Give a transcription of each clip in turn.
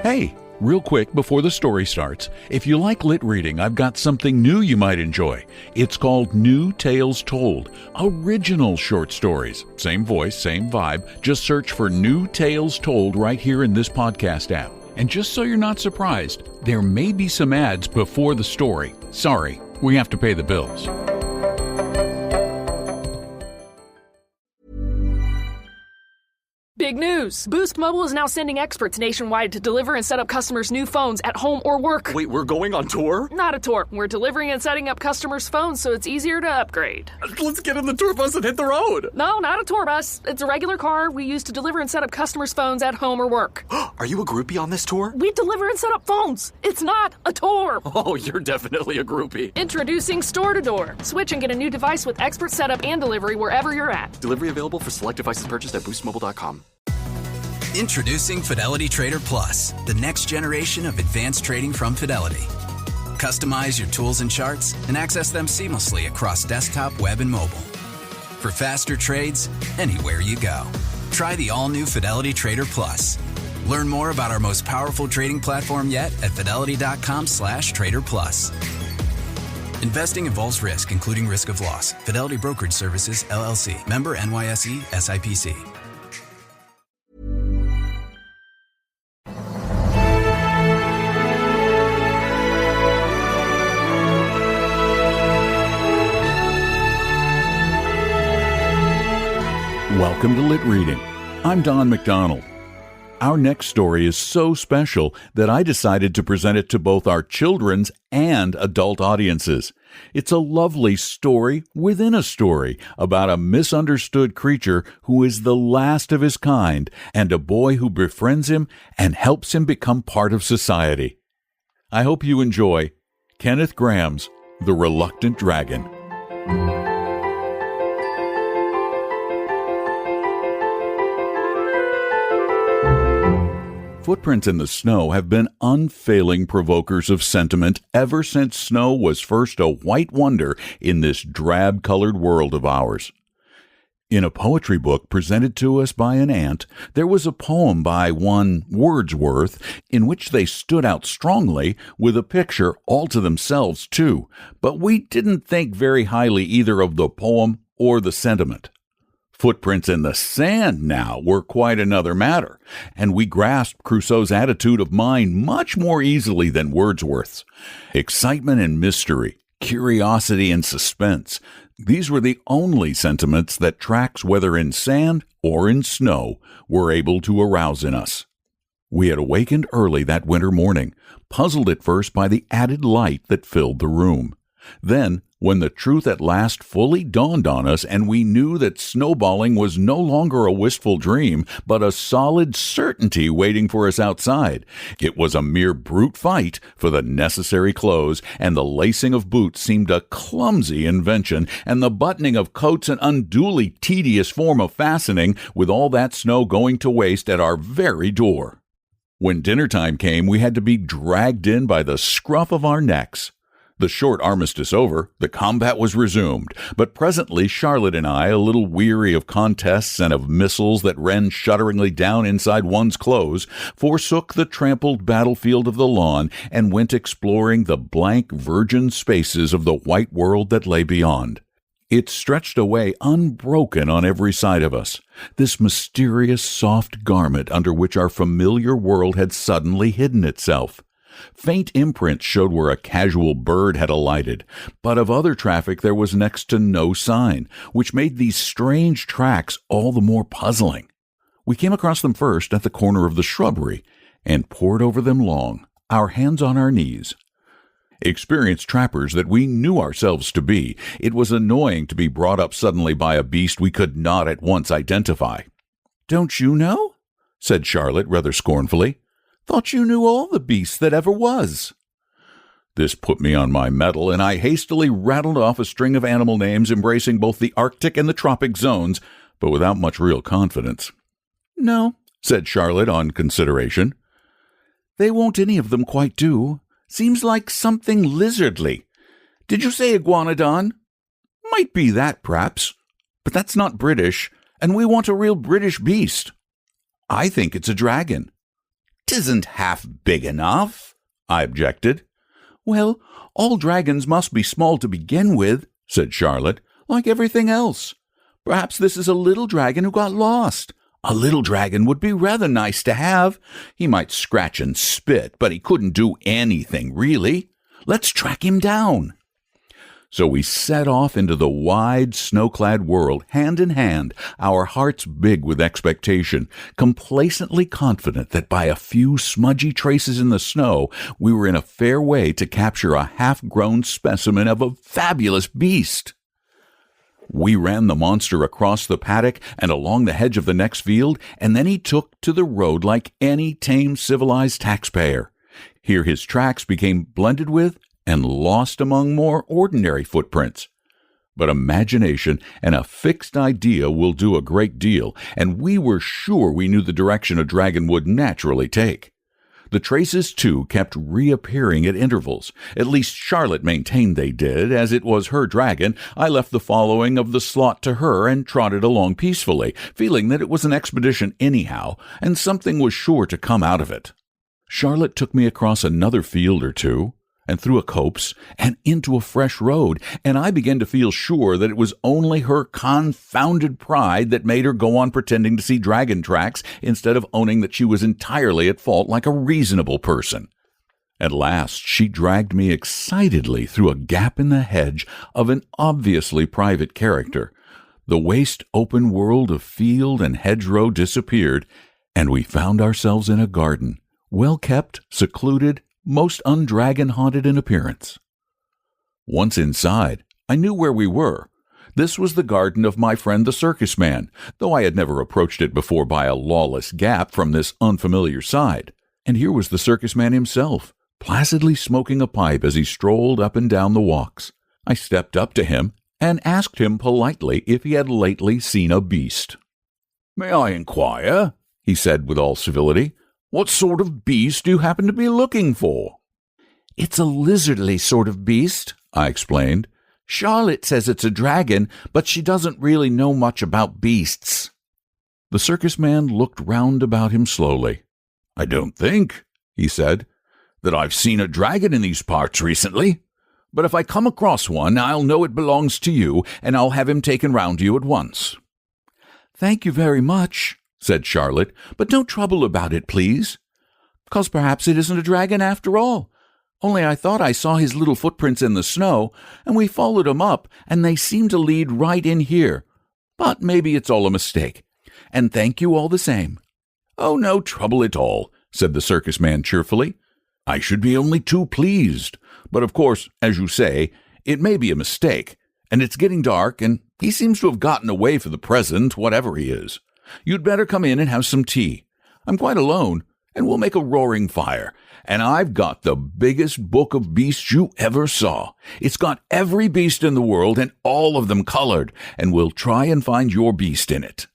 Hey, real quick before the story starts, if you like lit reading, I've got something new you might enjoy. It's called New Tales Told, original short stories. Same voice, same vibe. Just search for New Tales Told right here in this podcast app. And just so you're not surprised, there may be some ads before the story. Sorry, we have to pay the bills. Big news! Boost Mobile is now sending experts nationwide to deliver and set up customers' new phones at home or work. Wait, we're going on tour? Not a tour. We're delivering and setting up customers' phones so it's easier to upgrade. Let's get in the tour bus and hit the road. No, not a tour bus. It's a regular car we use to deliver and set up customers' phones at home or work. Are you a groupie on this tour? We deliver and set up phones. It's not a tour. Oh, you're definitely a groupie. Introducing Store to Door. Switch and get a new device with expert setup and delivery wherever you're at. Delivery available for select devices purchased at boostmobile.com. Introducing Fidelity Trader Plus, the next generation of advanced trading from Fidelity. Customize your tools and charts and access them seamlessly across desktop, web, and mobile. For faster trades, anywhere you go. Try the all-new Fidelity Trader Plus. Learn more about our most powerful trading platform yet at fidelity.com/trader plus. Investing involves risk, including risk of loss. Fidelity Brokerage Services, LLC. Member NYSE, SIPC. Welcome to Lit Reading. I'm Don McDonald. Our next story is so special that I decided to present it to both our children's and adult audiences. It's a lovely story within a story about a misunderstood creature who is the last of his kind and a boy who befriends him and helps him become part of society. I hope you enjoy Kenneth Grahame's The Reluctant Dragon. Footprints in the snow have been unfailing provokers of sentiment ever since snow was first a white wonder in this drab-colored world of ours. In a poetry book presented to us by an aunt, there was a poem by one Wordsworth in which they stood out strongly with a picture all to themselves, too, but we didn't think very highly either of the poem or the sentiment. Footprints in the sand now were quite another matter, and we grasped Crusoe's attitude of mind much more easily than Wordsworth's. Excitement and mystery, curiosity and suspense, these were the only sentiments that tracks, whether in sand or in snow, were able to arouse in us. We had awakened early that winter morning, puzzled at first by the added light that filled the room. Then, when the truth at last fully dawned on us and we knew that snowballing was no longer a wistful dream, but a solid certainty waiting for us outside, it was a mere brute fight for the necessary clothes, and the lacing of boots seemed a clumsy invention, and the buttoning of coats an unduly tedious form of fastening, with all that snow going to waste at our very door. When dinner time came, we had to be dragged in by the scruff of our necks. The short armistice over, the combat was resumed, but presently Charlotte and I, a little weary of contests and of missiles that ran shudderingly down inside one's clothes, forsook the trampled battlefield of the lawn and went exploring the blank virgin spaces of the white world that lay beyond. It stretched away unbroken on every side of us, this mysterious soft garment under which our familiar world had suddenly hidden itself. Faint imprints showed where a casual bird had alighted, but of other traffic there was next to no sign, which made these strange tracks all the more puzzling. We came across them first at the corner of the shrubbery, and pored over them long, our hands on our knees. Experienced trappers that we knew ourselves to be, it was annoying to be brought up suddenly by a beast we could not at once identify. "Don't you know?" said Charlotte rather scornfully. "Thought you knew all the beasts that ever was." This put me on my mettle, and I hastily rattled off a string of animal names embracing both the Arctic and the tropic zones, but without much real confidence. "No," said Charlotte on consideration. "They won't any of them quite do. Seems like something lizardly. Did you say iguanodon?" "Might be that, p'raps. But that's not British, and we want a real British beast." "I think it's a dragon." 'Tisn't half big enough, I objected. Well, all dragons must be small to begin with, said Charlotte, like everything else. Perhaps this is a little dragon who got lost. A little dragon would be rather nice to have. He might scratch and spit, but he couldn't do anything, really. Let's track him down. So we set off into the wide, snow-clad world, hand in hand, our hearts big with expectation, complacently confident that by a few smudgy traces in the snow, we were in a fair way to capture a half-grown specimen of a fabulous beast. We ran the monster across the paddock and along the hedge of the next field, and then he took to the road like any tame civilized taxpayer. Here his tracks became blended with and lost among more ordinary footprints. But imagination and a fixed idea will do a great deal, and we were sure we knew the direction a dragon would naturally take. The traces, too, kept reappearing at intervals. At least Charlotte maintained they did. As it was her dragon, I left the following of the slot to her and trotted along peacefully, feeling that it was an expedition anyhow, and something was sure to come out of it. Charlotte took me across another field or two, and through a copse, and into a fresh road, and I began to feel sure that it was only her confounded pride that made her go on pretending to see dragon tracks instead of owning that she was entirely at fault like a reasonable person. At last she dragged me excitedly through a gap in the hedge of an obviously private character. The waste open world of field and hedgerow disappeared, and we found ourselves in a garden, well kept, secluded, most undragon-haunted in appearance. Once inside, I knew where we were. This was the garden of my friend the circus man, though I had never approached it before by a lawless gap from this unfamiliar side. And here was the circus man himself, placidly smoking a pipe as he strolled up and down the walks. I stepped up to him and asked him politely if he had lately seen a beast. "May I inquire," he said with all civility, "what sort of beast do you happen to be looking for?" "It's a lizardly sort of beast," I explained. "Charlotte says it's a dragon, but she doesn't really know much about beasts." The circus man looked round about him slowly. "I don't think," he said, "that I've seen a dragon in these parts recently. But if I come across one, I'll know it belongs to you, and I'll have him taken round to you at once." "Thank you very much," said Charlotte, "but don't trouble about it, please. 'Cause perhaps it isn't a dragon after all. Only I thought I saw his little footprints in the snow, and we followed 'em up, and they seem to lead right in here. But maybe it's all a mistake. And thank you all the same." "Oh, no trouble at all," said the circus man cheerfully. "I should be only too pleased. But of course, as you say, it may be a mistake, and it's getting dark, and he seems to have gotten away for the present, whatever he is. You'd better come in and have some tea. I'm quite alone, and we'll make a roaring fire. And I've got the biggest book of beasts you ever saw. It's got every beast in the world, and all of them colored, and we'll try and find your beast in it."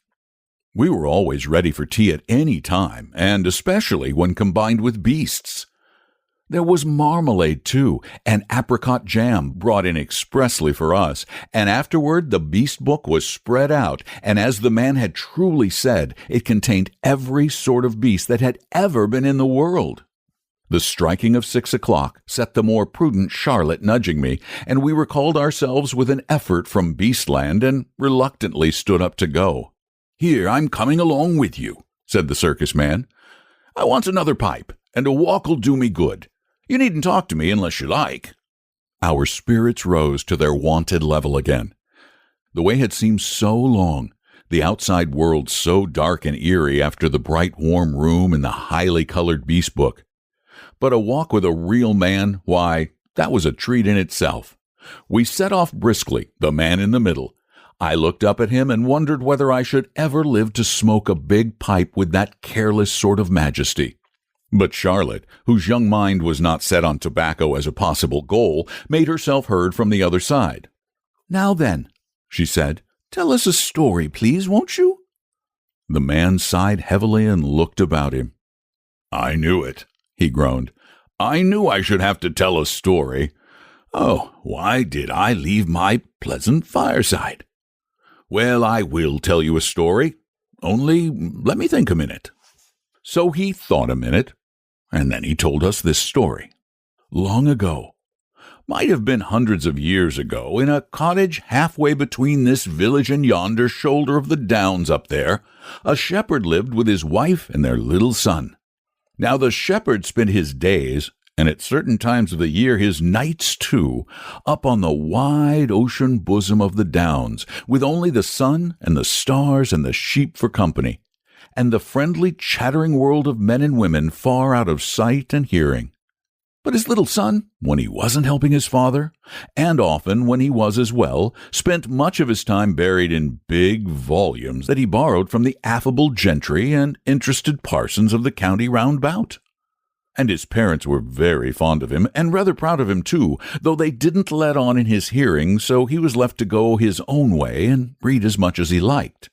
We were always ready for tea at any time, and especially when combined with beasts. There was marmalade, too, and apricot jam brought in expressly for us, and afterward the beast book was spread out, and as the man had truly said, it contained every sort of beast that had ever been in the world. The striking of 6 o'clock set the more prudent Charlotte nudging me, and we recalled ourselves with an effort from Beastland and reluctantly stood up to go. "Here, I'm coming along with you," said the circus man. "I want another pipe, and a walk'll do me good. You needn't talk to me unless you like." Our spirits rose to their wonted level again. The way had seemed so long, the outside world so dark and eerie after the bright, warm room and the highly colored beast book. But a walk with a real man, why, that was a treat in itself. We set off briskly, the man in the middle. I looked up at him and wondered whether I should ever live to smoke a big pipe with that careless sort of majesty. But Charlotte, whose young mind was not set on tobacco as a possible goal, made herself heard from the other side. "Now then," she said, "tell us a story, please, won't you?" The man sighed heavily and looked about him. "I knew it," he groaned. "I knew I should have to tell a story. Oh, why did I leave my pleasant fireside? Well, I will tell you a story, only let me think a minute." So he thought a minute, And then he told us this story. Long ago, might have been hundreds of years ago, in a cottage halfway between this village and yonder shoulder of the downs up there, a shepherd lived with his wife and their little son. Now the shepherd spent his days, and at certain times of the year his nights too, up on the wide ocean bosom of the downs, with only the sun and the stars and the sheep for company, and the friendly chattering world of men and women far out of sight and hearing. But his little son, when he wasn't helping his father, and often when he was as well, spent much of his time buried in big volumes that he borrowed from the affable gentry and interested parsons of the county round about. And his parents were very fond of him, and rather proud of him too, though they didn't let on in his hearing, so he was left to go his own way and read as much as he liked.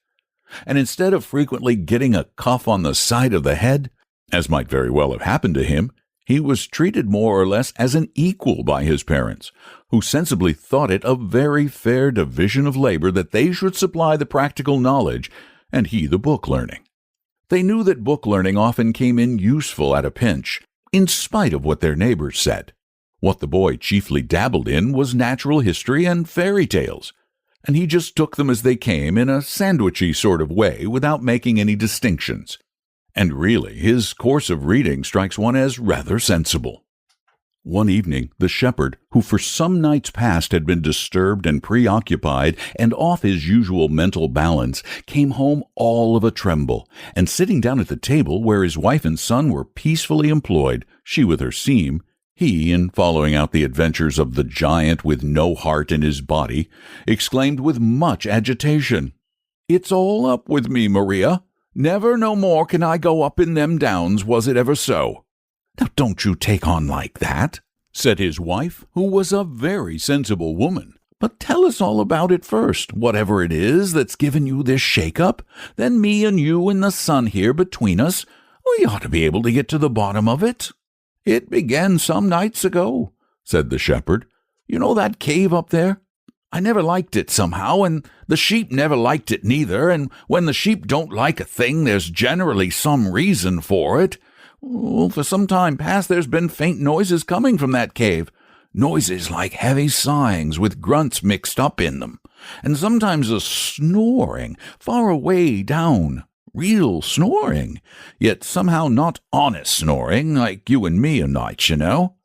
And instead of frequently getting a cuff on the side of the head, as might very well have happened to him, he was treated more or less as an equal by his parents, who sensibly thought it a very fair division of labor that they should supply the practical knowledge, and he the book learning. They knew that book learning often came in useful at a pinch, in spite of what their neighbors said. What the boy chiefly dabbled in was natural history and fairy tales, and he just took them as they came in a sandwichy sort of way without making any distinctions. And really, his course of reading strikes one as rather sensible. One evening, the shepherd, who for some nights past had been disturbed and preoccupied and off his usual mental balance, came home all of a tremble, and sitting down at the table where his wife and son were peacefully employed, she with her seam, he in following out the adventures of the giant with no heart in his body, exclaimed with much agitation, "It's all up with me, Maria. Never no more can I go up in them downs, was it ever so?" "Now don't you take on like that," said his wife, who was a very sensible woman. "But tell us all about it first, whatever it is that's given you this shake-up. Then me and you and the son here between us, we ought to be able to get to the bottom of it." "It began some nights ago," said the shepherd. "You know that cave up there? I never liked it somehow, and the sheep never liked it neither, and when the sheep don't like a thing, there's generally some reason for it. Well, for some time past there's been faint noises coming from that cave, noises like heavy sighings with grunts mixed up in them, and sometimes a snoring far away down, real snoring, yet somehow not honest snoring, like you and me o' nights, you know."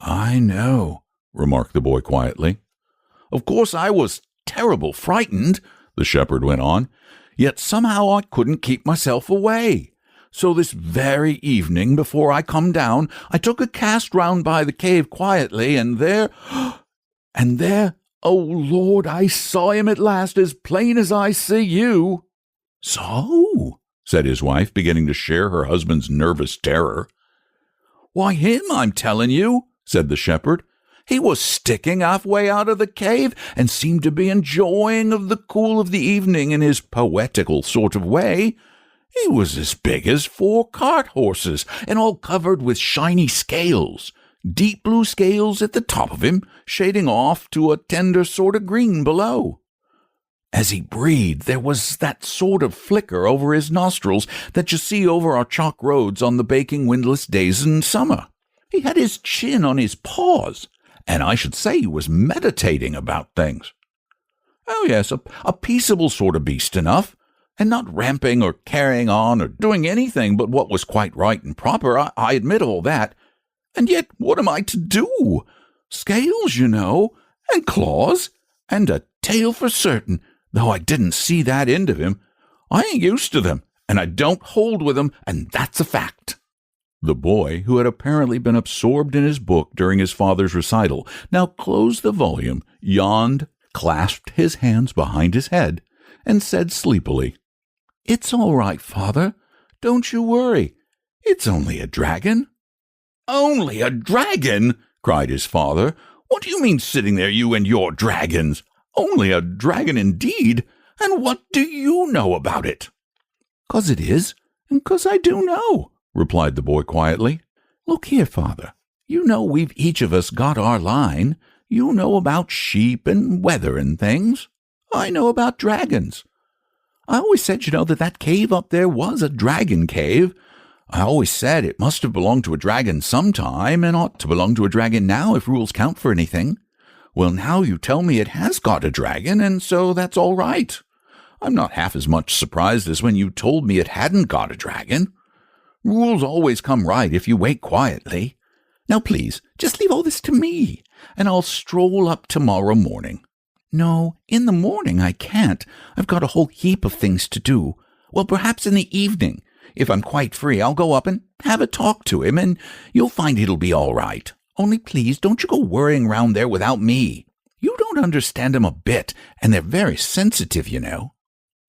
"I know," remarked the boy quietly. "Of course I was terrible frightened," the shepherd went on, "yet somehow I couldn't keep myself away. So this very evening, before I come down, I took a cast round by the cave quietly, and there, oh Lord, I saw him at last as plain as I see you." "So?" said his wife, beginning to share her husband's nervous terror. "Why, him, I'm telling you," said the shepherd. "He was sticking halfway out of the cave and seemed to be enjoying of the cool of the evening in his poetical sort of way. He was as big as 4 cart horses, and all covered with shiny scales, deep blue scales at the top of him, shading off to a tender sort of green below. As he breathed, there was that sort of flicker over his nostrils that you see over our chalk roads on the baking windless days in summer. He had his chin on his paws, and I should say he was meditating about things. Oh yes, a peaceable sort of beast enough, and not ramping or carrying on or doing anything but what was quite right and proper, I admit all that. And yet what am I to do? Scales, you know, and claws, and a tail for certain, though I didn't see that end of him. I ain't used to them, and I don't hold with them, and that's a fact." The boy, who had apparently been absorbed in his book during his father's recital, now closed the volume, yawned, clasped his hands behind his head, and said sleepily, "It's all right, Father. Don't you worry. It's only a dragon." "Only a dragon?" cried his father. "What do you mean sitting there, you and your dragons? Only a dragon indeed, and what do you know about it?" "'Cause it is, and 'cause I do know," replied the boy quietly. "Look here, Father. You know we've each of us got our line. You know about sheep and weather and things. I know about dragons. I always said, you know, that cave up there was a dragon cave. I always said it must have belonged to a dragon sometime and ought to belong to a dragon now if rules count for anything. Well, now you tell me it has got a dragon, and so that's all right. I'm not half as much surprised as when you told me it hadn't got a dragon. Rules always come right if you wait quietly. Now please, just leave all this to me, and I'll stroll up tomorrow morning. No, in the morning I can't. I've got a whole heap of things to do. Well, perhaps in the evening. If I'm quite free, I'll go up and have a talk to him, and you'll find it'll be all right. Only please, don't you go worrying round there without me. You don't understand 'em a bit, and they're very sensitive, you know.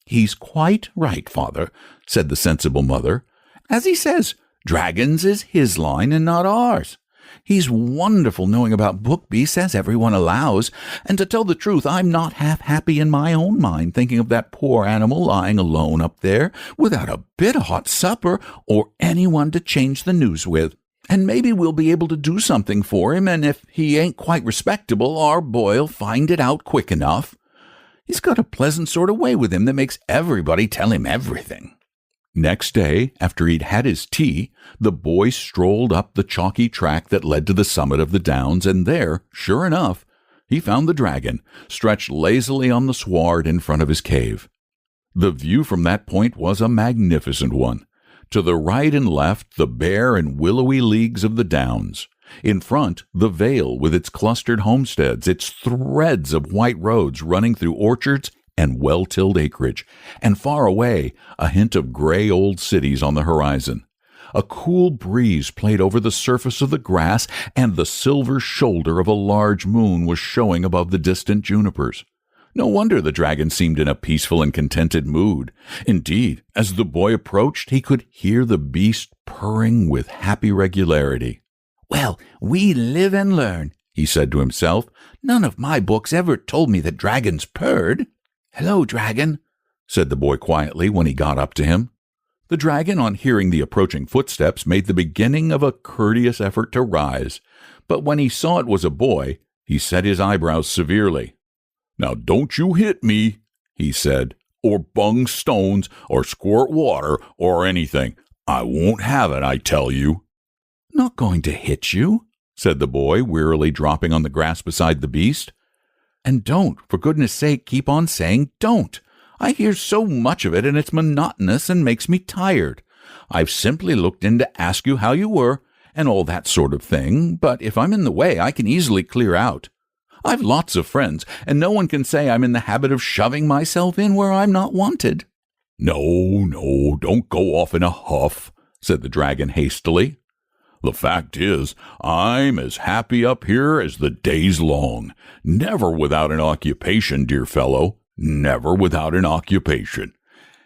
He's quite right, Father, said the sensible mother. As he says, dragons is his line and not ours. He's wonderful knowing about book beasts, as everyone allows, and to tell the truth, I'm not half happy in my own mind thinking of that poor animal lying alone up there without a bit of hot supper or anyone to change the news with. And maybe we'll be able to do something for him, and if he ain't quite respectable, our boy'll find it out quick enough. He's got a pleasant sort of way with him that makes everybody tell him everything. Next day, after he'd had his tea, the boy strolled up the chalky track that led to the summit of the downs, and there, sure enough, he found the dragon, stretched lazily on the sward in front of his cave. The view from that point was a magnificent one. To the right and left, the bare and willowy leagues of the downs. In front, the vale with its clustered homesteads, its threads of white roads running through orchards and well-tilled acreage, and far away, a hint of gray old cities on the horizon. A cool breeze played over the surface of the grass, and the silver shoulder of a large moon was showing above the distant junipers. No wonder the dragon seemed in a peaceful and contented mood. Indeed, as the boy approached, he could hear the beast purring with happy regularity. Well, we live and learn, he said to himself. None of my books ever told me that dragons purred. Hello, dragon, said the boy quietly when he got up to him. The dragon, on hearing the approaching footsteps, made the beginning of a courteous effort to rise, but when he saw it was a boy, he set his eyebrows severely. Now don't you hit me, he said, or bung stones, or squirt water, or anything. I won't have it, I tell you. Not going to hit you, said the boy, wearily dropping on the grass beside the beast. And don't, for goodness sake, keep on saying don't. I hear so much of it, and it's monotonous and makes me tired. I've simply looked in to ask you how you were, and all that sort of thing, but if I'm in the way, I can easily clear out. I've lots of friends, and no one can say I'm in the habit of shoving myself in where I'm not wanted. No, don't go off in a huff, said the dragon hastily. The fact is, I'm as happy up here as the day's long. Never without an occupation, dear fellow, never without an occupation.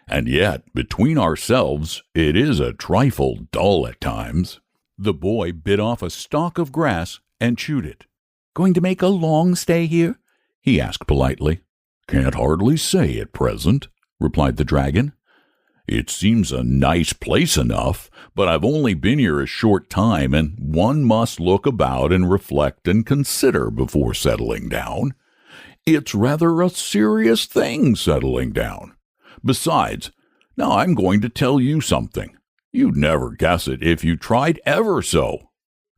And yet, between ourselves, it is a trifle dull at times. The boy bit off a stalk of grass and chewed it. Going to make a long stay here? He asked politely. Can't hardly say at present, replied the dragon. It seems a nice place enough, but I've only been here a short time, and one must look about and reflect and consider before settling down. It's rather a serious thing, settling down. Besides, now I'm going to tell you something. You'd never guess it if you tried ever so.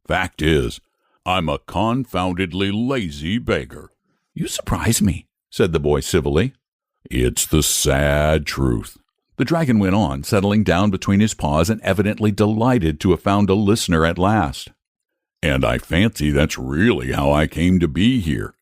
Fact is, I'm a confoundedly lazy beggar. You surprise me, said the boy civilly. It's the sad truth. The dragon went on, settling down between his paws and evidently delighted to have found a listener at last. And I fancy that's really how I came to be here.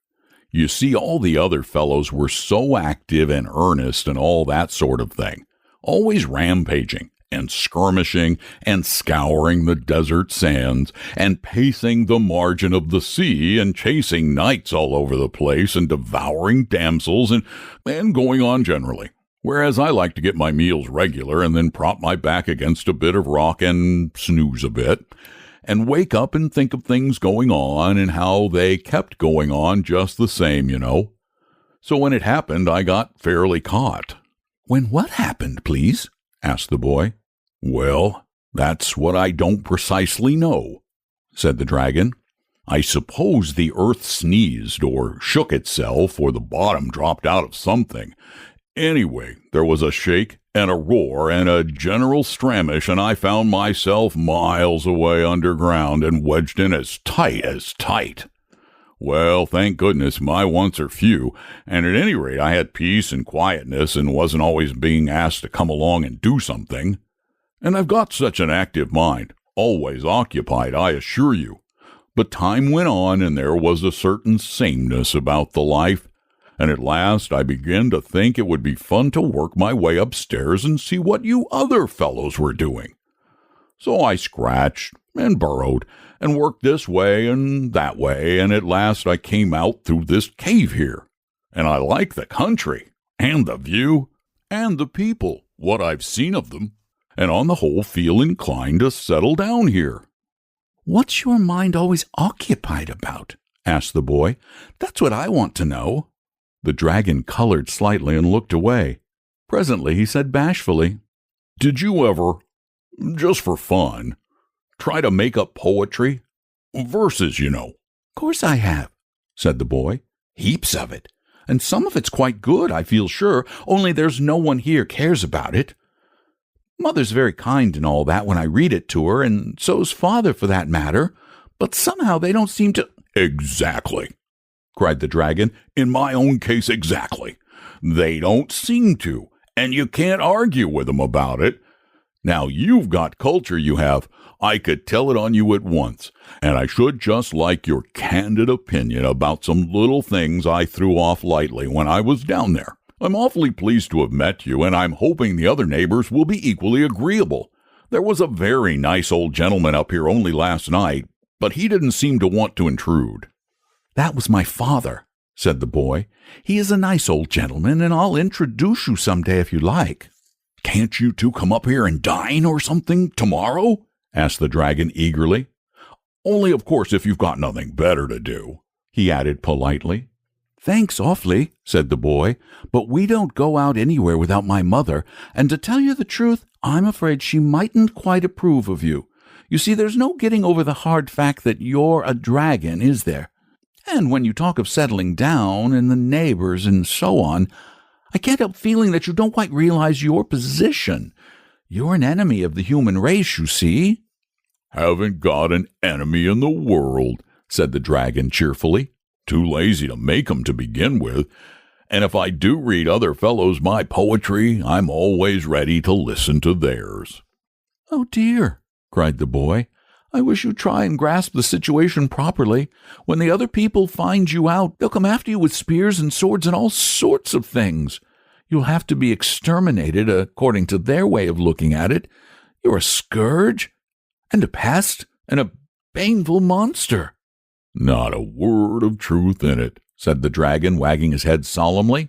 You see, all the other fellows were so active and earnest and all that sort of thing, always rampaging and skirmishing and scouring the desert sands and pacing the margin of the sea and chasing knights all over the place and devouring damsels and going on generally. Whereas I like to get my meals regular and then prop my back against a bit of rock and snooze a bit, and wake up and think of things going on and how they kept going on just the same, you know. So when it happened, I got fairly caught. When what happened, please? Asked the boy. Well, that's what I don't precisely know, said the dragon. I suppose the earth sneezed or shook itself or the bottom dropped out of something. Anyway, there was a shake and a roar and a general stramish, and I found myself miles away underground and wedged in as tight as tight. Well, thank goodness my wants are few, and at any rate I had peace and quietness and wasn't always being asked to come along and do something. And I've got such an active mind, always occupied, I assure you. But time went on, and there was a certain sameness about the life, and at last I began to think it would be fun to work my way upstairs and see what you other fellows were doing. So I scratched and burrowed and worked this way and that way, and at last I came out through this cave here. And I like the country, and the view, and the people, what I've seen of them, and on the whole feel inclined to settle down here." "What's your mind always occupied about?" asked the boy. "That's what I want to know." The dragon colored slightly and looked away. Presently he said bashfully, "Did you ever, just for fun, try to make up poetry? Verses, you know." "Course I have," said the boy. "Heaps of it. And some of it's quite good, I feel sure, only there's no one here cares about it. Mother's very kind and all that when I read it to her, and so's father for that matter, but somehow they don't seem to—" "Exactly," cried the dragon. "In my own case, exactly. They don't seem to, and you can't argue with them about it. Now, you've got culture, you have. I could tell it on you at once, and I should just like your candid opinion about some little things I threw off lightly when I was down there. I'm awfully pleased to have met you, and I'm hoping the other neighbors will be equally agreeable. There was a very nice old gentleman up here only last night, but he didn't seem to want to intrude." "That was my father," said the boy. "He is a nice old gentleman, and I'll introduce you some day if you like." "Can't you two come up here and dine or something tomorrow?" asked the dragon eagerly. "Only, of course, if you've got nothing better to do," he added politely. "Thanks awfully," said the boy, "but we don't go out anywhere without my mother, and to tell you the truth, I'm afraid she mightn't quite approve of you. You see, there's no getting over the hard fact that you're a dragon, is there? And when you talk of settling down and the neighbors and so on, I can't help feeling that you don't quite realize your position. You're an enemy of the human race, you see." "Haven't got an enemy in the world," said the dragon cheerfully. "Too lazy to make 'em to begin with. And if I do read other fellows my poetry, I'm always ready to listen to theirs." "Oh, dear," cried the boy. "I wish you'd try and grasp the situation properly. When the other people find you out, they'll come after you with spears and swords and all sorts of things. You'll have to be exterminated, according to their way of looking at it. You're a scourge, and a pest, and a baneful monster." "Not a word of truth in it," said the dragon, wagging his head solemnly.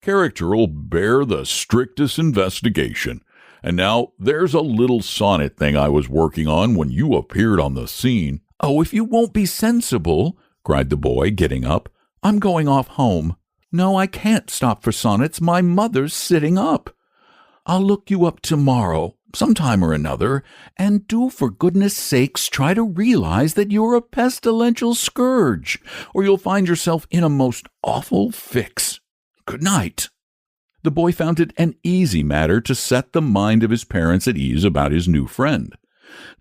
"Character'll bear the strictest investigation. And now there's a little sonnet thing I was working on when you appeared on the scene." "Oh, if you won't be sensible," cried the boy, getting up, "I'm going off home. No, I can't stop for sonnets. My mother's sitting up. I'll look you up tomorrow, sometime or another, and do for goodness sakes try to realize that you're a pestilential scourge, or you'll find yourself in a most awful fix. Good night." The boy found it an easy matter to set the mind of his parents at ease about his new friend.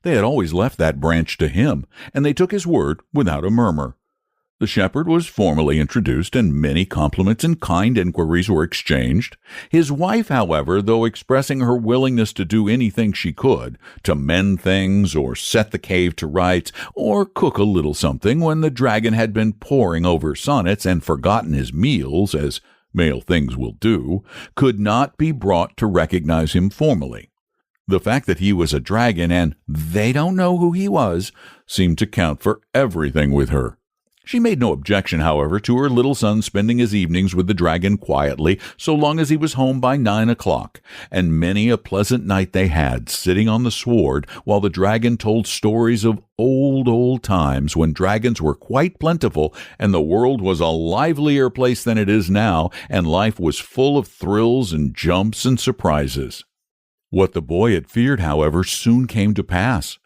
They had always left that branch to him, and they took his word without a murmur. The shepherd was formally introduced, and many compliments and kind inquiries were exchanged. His wife, however, though expressing her willingness to do anything she could, to mend things, or set the cave to rights, or cook a little something, when the dragon had been poring over sonnets and forgotten his meals, as male things will do, could not be brought to recognize him formally. The fact that he was a dragon, and they don't know who he was, seemed to count for everything with her. She made no objection, however, to her little son spending his evenings with the dragon quietly, so long as he was home by 9 o'clock, and many a pleasant night they had, sitting on the sward, while the dragon told stories of old times when dragons were quite plentiful, and the world was a livelier place than it is now, and life was full of thrills and jumps and surprises. What the boy had feared, however, soon came to pass.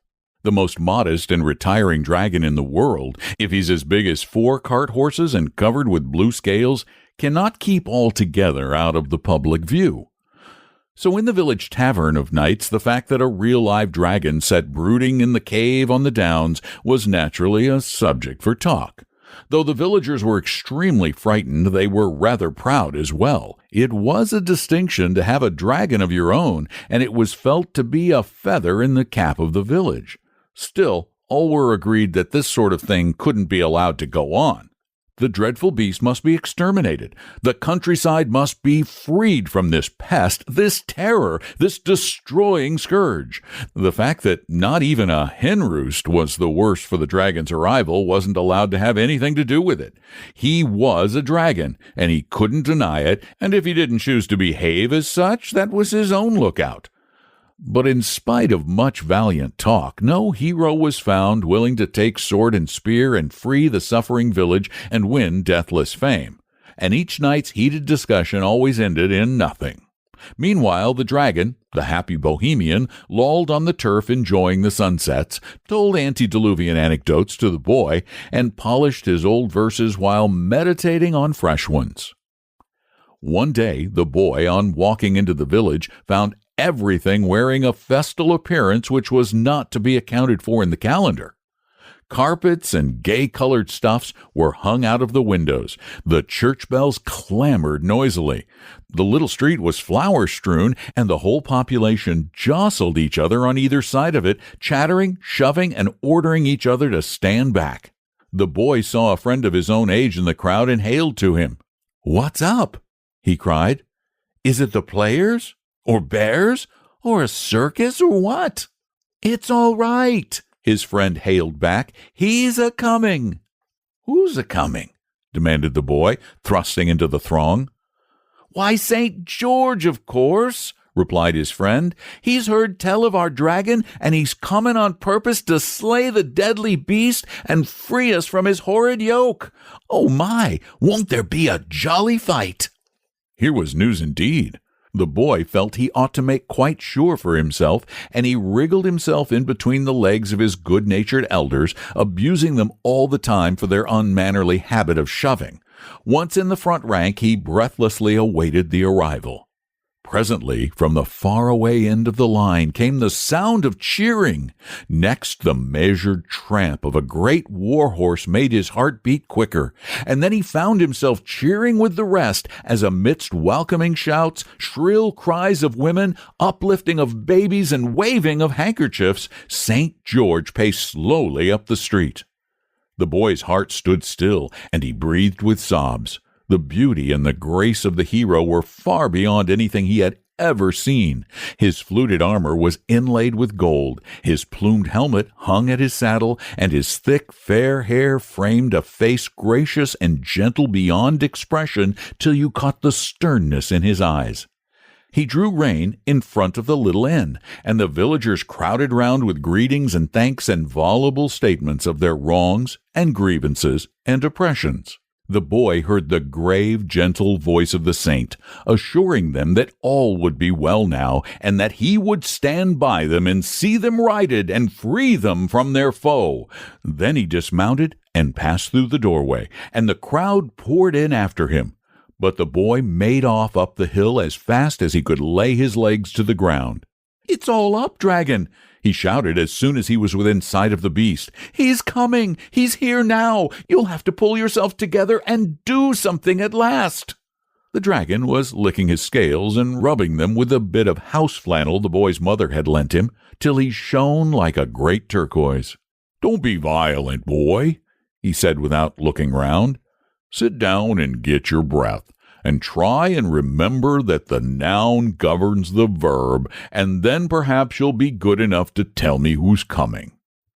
The most modest and retiring dragon in the world, if he's as big as 4 cart horses and covered with blue scales, cannot keep altogether out of the public view. So in the village tavern of nights, the fact that a real live dragon sat brooding in the cave on the downs was naturally a subject for talk. Though the villagers were extremely frightened, they were rather proud as well. It was a distinction to have a dragon of your own, and it was felt to be a feather in the cap of the village. Still, all were agreed that this sort of thing couldn't be allowed to go on. The dreadful beast must be exterminated. The countryside must be freed from this pest, this terror, this destroying scourge. The fact that not even a hen roost was the worse for the dragon's arrival wasn't allowed to have anything to do with it. He was a dragon, and he couldn't deny it, and if he didn't choose to behave as such, that was his own lookout. But in spite of much valiant talk, no hero was found willing to take sword and spear and free the suffering village and win deathless fame. And each night's heated discussion always ended in nothing. Meanwhile, the dragon, the happy bohemian, lolled on the turf enjoying the sunsets, told antediluvian anecdotes to the boy, and polished his old verses while meditating on fresh ones. One day, the boy, on walking into the village, found everything wearing a festal appearance which was not to be accounted for in the calendar. Carpets and gay-colored stuffs were hung out of the windows. The church bells clamored noisily. The little street was flower-strewn, and the whole population jostled each other on either side of it, chattering, shoving, and ordering each other to stand back. The boy saw a friend of his own age in the crowd and hailed to him. "What's up?" he cried. "Is it the players? Or bears? Or a circus? Or what?" "It's all right," his friend hailed back. "He's a-coming." "Who's a-coming?" demanded the boy, thrusting into the throng. "Why, St. George, of course," replied his friend. "He's heard tell of our dragon, and he's coming on purpose to slay the deadly beast and free us from his horrid yoke. Oh my, won't there be a jolly fight!" Here was news indeed. The boy felt he ought to make quite sure for himself, and he wriggled himself in between the legs of his good-natured elders, abusing them all the time for their unmannerly habit of shoving. Once in the front rank, he breathlessly awaited the arrival. Presently, from the far-away end of the line came the sound of cheering. Next, the measured tramp of a great war-horse made his heart beat quicker, and then he found himself cheering with the rest as amidst welcoming shouts, shrill cries of women, uplifting of babies, and waving of handkerchiefs, St. George paced slowly up the street. The boy's heart stood still, and he breathed with sobs. The beauty and the grace of the hero were far beyond anything he had ever seen. His fluted armor was inlaid with gold, his plumed helmet hung at his saddle, and his thick, fair hair framed a face gracious and gentle beyond expression till you caught the sternness in his eyes. He drew rein in front of the little inn, and the villagers crowded round with greetings and thanks and voluble statements of their wrongs and grievances and oppressions. The boy heard the grave, gentle voice of the saint, assuring them that all would be well now, and that he would stand by them and see them righted and free them from their foe. Then he dismounted and passed through the doorway, and the crowd poured in after him. But the boy made off up the hill as fast as he could lay his legs to the ground. "It's all up, dragon!" he shouted as soon as he was within sight of the beast. "He's coming! He's here now! You'll have to pull yourself together and do something at last!" The dragon was licking his scales and rubbing them with a bit of house flannel the boy's mother had lent him, till he shone like a great turquoise. "Don't be violent, boy," he said without looking round. "Sit down and get your breath. And try and remember that the noun governs the verb, and then perhaps you'll be good enough to tell me who's coming."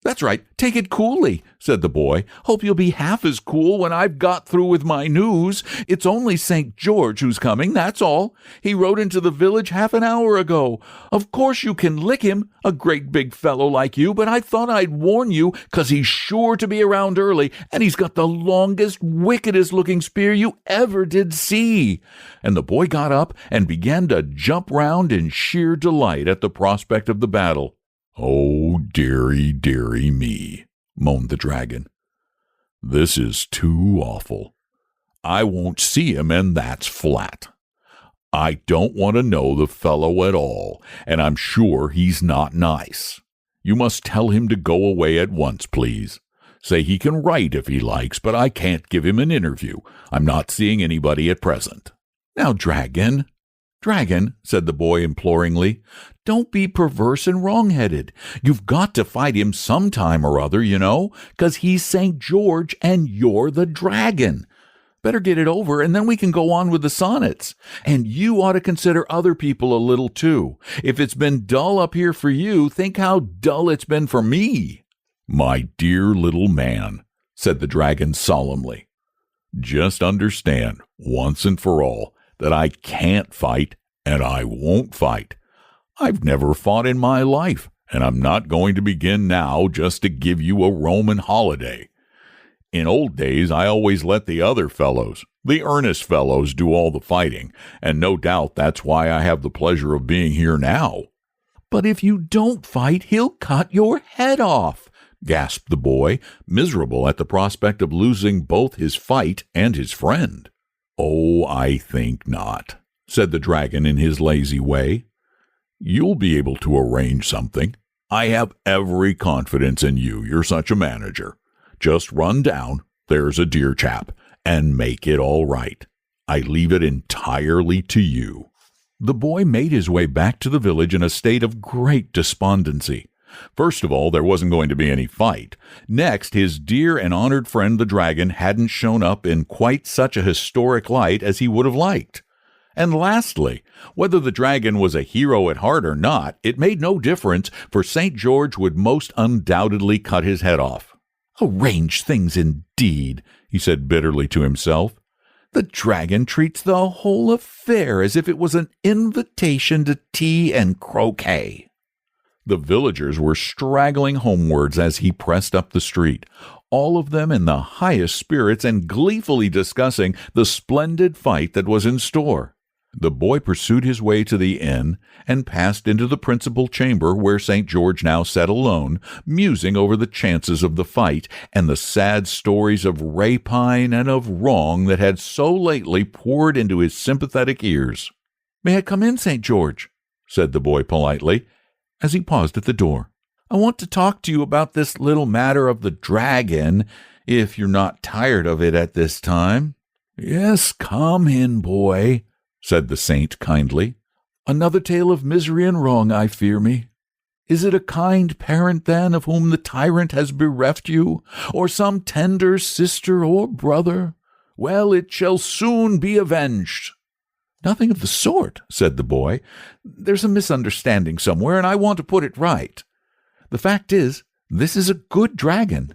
"That's right. Take it coolly," said the boy. "Hope you'll be half as cool when I've got through with my news. It's only St. George who's coming, that's all. He rode into the village half an hour ago. Of course you can lick him, a great big fellow like you, but I thought I'd warn you, 'cause he's sure to be around early, and he's got the longest, wickedest-looking spear you ever did see." And the boy got up and began to jump round in sheer delight at the prospect of the battle. "Oh, dearie, dearie me," moaned the dragon. "This is too awful. I won't see him, and that's flat. I don't want to know the fellow at all, and I'm sure he's not nice. You must tell him to go away at once, please. Say he can write if he likes, but I can't give him an interview. I'm not seeing anybody at present." "Now, Dragon, said the boy imploringly, "don't be perverse and wrong-headed. You've got to fight him sometime or other, you know, 'cause he's St. George and you're the dragon. Better get it over, and then we can go on with the sonnets. And you ought to consider other people a little, too. If it's been dull up here for you, think how dull it's been for me." "My dear little man," said the dragon solemnly, "just understand, once and for all, that I can't fight, and I won't fight. I've never fought in my life, and I'm not going to begin now just to give you a Roman holiday. In old days, I always let the other fellows, the earnest fellows, do all the fighting, and no doubt that's why I have the pleasure of being here now." "But if you don't fight, he'll cut your head off," gasped the boy, miserable at the prospect of losing both his fight and his friend. "Oh, I think not," said the dragon in his lazy way. "You'll be able to arrange something. I have every confidence in you. You're such a manager. Just run down, there's a dear chap, and make it all right. I leave it entirely to you." The boy made his way back to the village in a state of great despondency. First of all, there wasn't going to be any fight. Next, his dear and honored friend the dragon hadn't shown up in quite such a historic light as he would have liked. And lastly, whether the dragon was a hero at heart or not, it made no difference, for St. George would most undoubtedly cut his head off. "Arrange things indeed," he said bitterly to himself. "The dragon treats the whole affair as if it was an invitation to tea and croquet." The villagers were straggling homewards as he pressed up the street, all of them in the highest spirits and gleefully discussing the splendid fight that was in store. The boy pursued his way to the inn and passed into the principal chamber where St. George now sat alone, musing over the chances of the fight and the sad stories of rapine and of wrong that had so lately poured into his sympathetic ears. "May I come in, St. George?" said the boy politely, as he paused at the door. "I want to talk to you about this little matter of the dragon, if you're not tired of it at this time." "Yes, come in, boy," said the saint kindly. "Another tale of misery and wrong, I fear me. Is it a kind parent, then, of whom the tyrant has bereft you, or some tender sister or brother? Well, it shall soon be avenged." "Nothing of the sort," said the boy. "There's a misunderstanding somewhere, and I want to put it right. The fact is, this is a good dragon."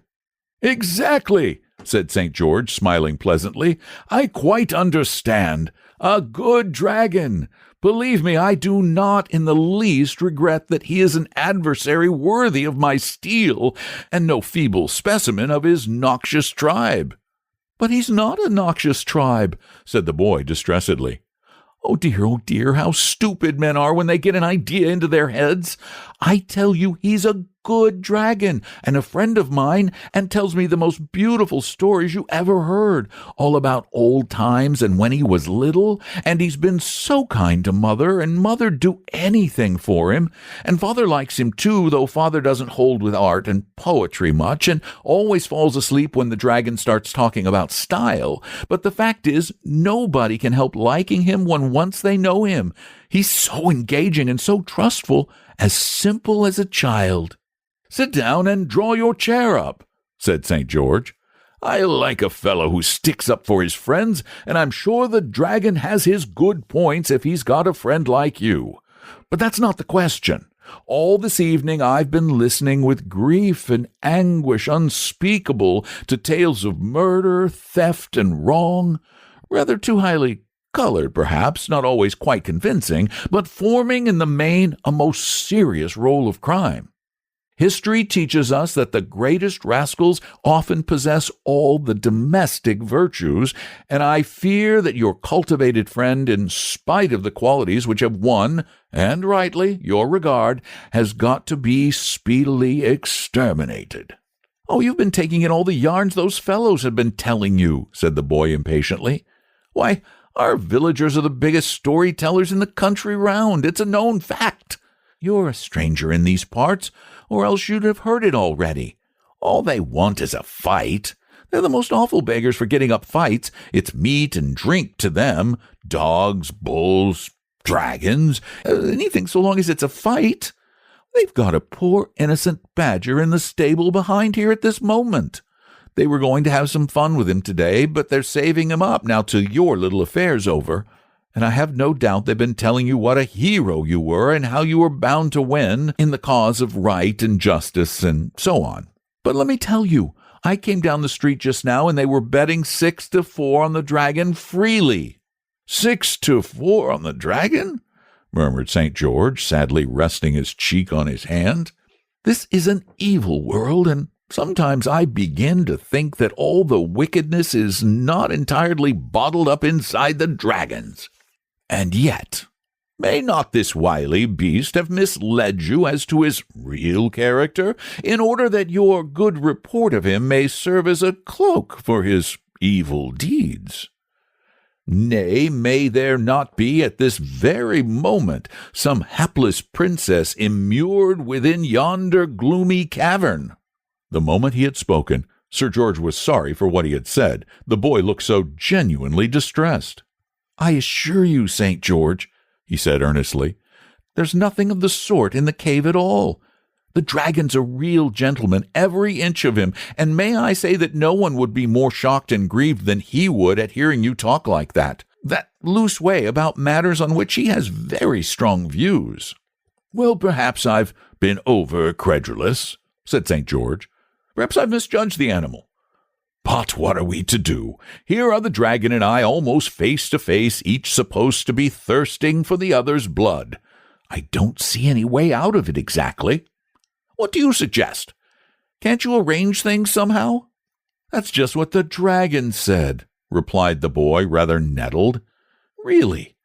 "Exactly," said St. George, smiling pleasantly. "I quite understand. A good dragon. Believe me, I do not in the least regret that he is an adversary worthy of my steel, and no feeble specimen of his noxious tribe." "But he's not a noxious tribe," said the boy distressedly. Oh dear, how stupid men are when they get an idea into their heads. I tell you, he's a good dragon, and a friend of mine, and tells me the most beautiful stories you ever heard, all about old times and when he was little, and he's been so kind to Mother, and Mother'd do anything for him, and Father likes him too, though Father doesn't hold with art and poetry much, and always falls asleep when the dragon starts talking about style. But the fact is, nobody can help liking him when once they know him. He's so engaging and so trustful, as simple as a child. "Sit down and draw your chair up," said St. George. "I like a fellow who sticks up for his friends, and I'm sure the dragon has his good points if he's got a friend like you. But that's not the question. All this evening I've been listening with grief and anguish unspeakable to tales of murder, theft, and wrong, rather too highly colored, perhaps, not always quite convincing, but forming in the main a most serious role of crime. History teaches us that the greatest rascals often possess all the domestic virtues, and I fear that your cultivated friend, in spite of the qualities which have won, and rightly, your regard, has got to be speedily exterminated." Oh, you've been taking in all the yarns those fellows have been telling you, said the boy impatiently. Why, our villagers are the biggest storytellers in the country round. It's a known fact. You're a stranger in these parts, or else you'd have heard it already. All they want is a fight. They're the most awful beggars for getting up fights. It's meat and drink to them. Dogs, bulls, dragons, anything so long as it's a fight. They've got a poor innocent badger in the stable behind here at this moment. They were going to have some fun with him today, but they're saving him up now till your little affair's over. And I have no doubt they've been telling you what a hero you were and how you were bound to win in the cause of right and justice and so on. But let me tell you, I came down the street just now and they were betting 6-4 on the dragon freely. 6-4 on the dragon? Murmured St. George, sadly resting his cheek on his hand. This is an evil world, and sometimes I begin to think that all the wickedness is not entirely bottled up inside the dragons. And yet, may not this wily beast have misled you as to his real character, in order that your good report of him may serve as a cloak for his evil deeds? Nay, may there not be at this very moment some hapless princess immured within yonder gloomy cavern? The moment he had spoken, Sir George was sorry for what he had said. The boy looked so genuinely distressed. I assure you, St. George, he said earnestly, there's nothing of the sort in the cave at all. The dragon's a real gentleman, every inch of him, and may I say that no one would be more shocked and grieved than he would at hearing you talk like that loose way about matters on which he has very strong views. Well, perhaps I've been over-credulous, said St. George. Perhaps I've misjudged the animal. But what are we to do? Here are the dragon and I almost face to face, each supposed to be thirsting for the other's blood. I don't see any way out of it exactly. What do you suggest? Can't you arrange things somehow? That's just what the dragon said, replied the boy, rather nettled. Really,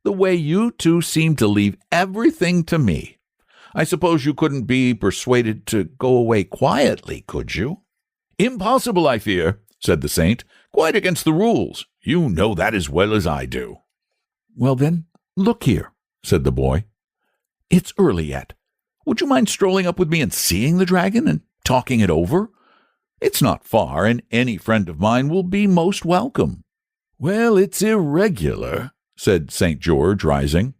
the way you two seem to leave everything to me. I suppose you couldn't be persuaded to go away quietly, could you? Impossible, I fear, said the saint. Quite against the rules. You know that as well as I do. Well then, look here, said the boy. It's early yet. Would you mind strolling up with me and seeing the dragon and talking it over? It's not far, and any friend of mine will be most welcome. Well, it's irregular, said St. George, rising.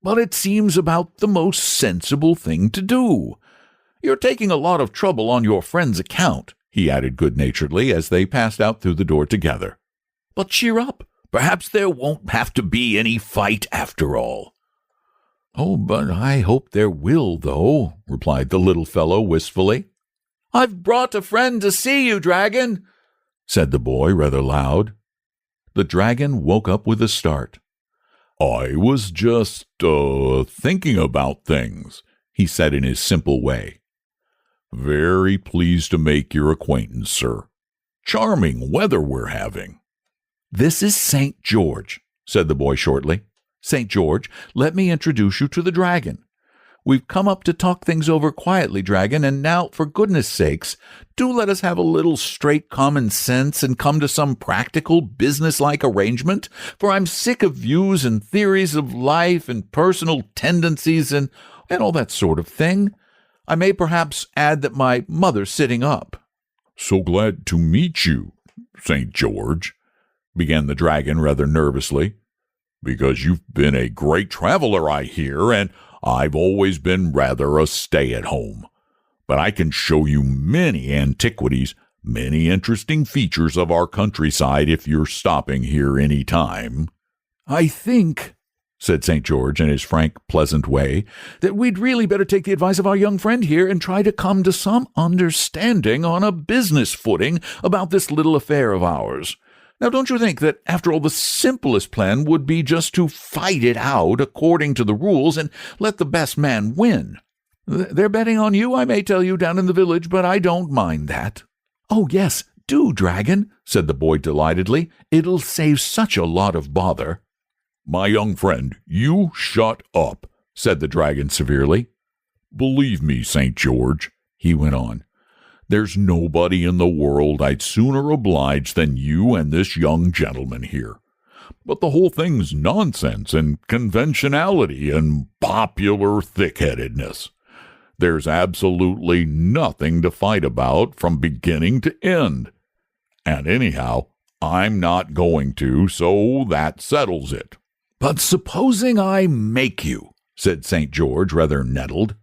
But it seems about the most sensible thing to do. You're taking a lot of trouble on your friend's account, he added good-naturedly as they passed out through the door together. But cheer up. Perhaps there won't have to be any fight after all. Oh, but I hope there will, though, replied the little fellow wistfully. I've brought a friend to see you, dragon, said the boy rather loud. The dragon woke up with a start. I was just, thinking about things, he said in his simple way. Very pleased to make your acquaintance, sir. Charming weather we're having. This is St. George, said the boy shortly. St. George, let me introduce you to the dragon. We've come up to talk things over quietly, dragon, and now, for goodness sakes, do let us have a little straight common sense and come to some practical, business-like arrangement, for I'm sick of views and theories of life and personal tendencies and all that sort of thing. I may perhaps add that my mother's sitting up. So glad to meet you, St. George, began the dragon rather nervously, because you've been a great traveler, I hear, and I've always been rather a stay-at-home. But I can show you many antiquities, many interesting features of our countryside if you're stopping here any time. I think, said St. George in his frank, pleasant way, that we'd really better take the advice of our young friend here and try to come to some understanding on a business footing about this little affair of ours. Now, don't you think that, after all, the simplest plan would be just to fight it out according to the rules and let the best man win? They're betting on you, I may tell you, down in the village, but I don't mind that. Oh, yes, do, dragon, said the boy delightedly. It'll save such a lot of bother. My young friend, you shut up, said the dragon severely. Believe me, St. George, he went on, There's nobody in the world I'd sooner oblige than you and this young gentleman here. But the whole thing's nonsense and conventionality and popular thick-headedness. There's absolutely nothing to fight about from beginning to end. And anyhow, I'm not going to, so that settles it." "But supposing I make you," said St. George, rather nettled.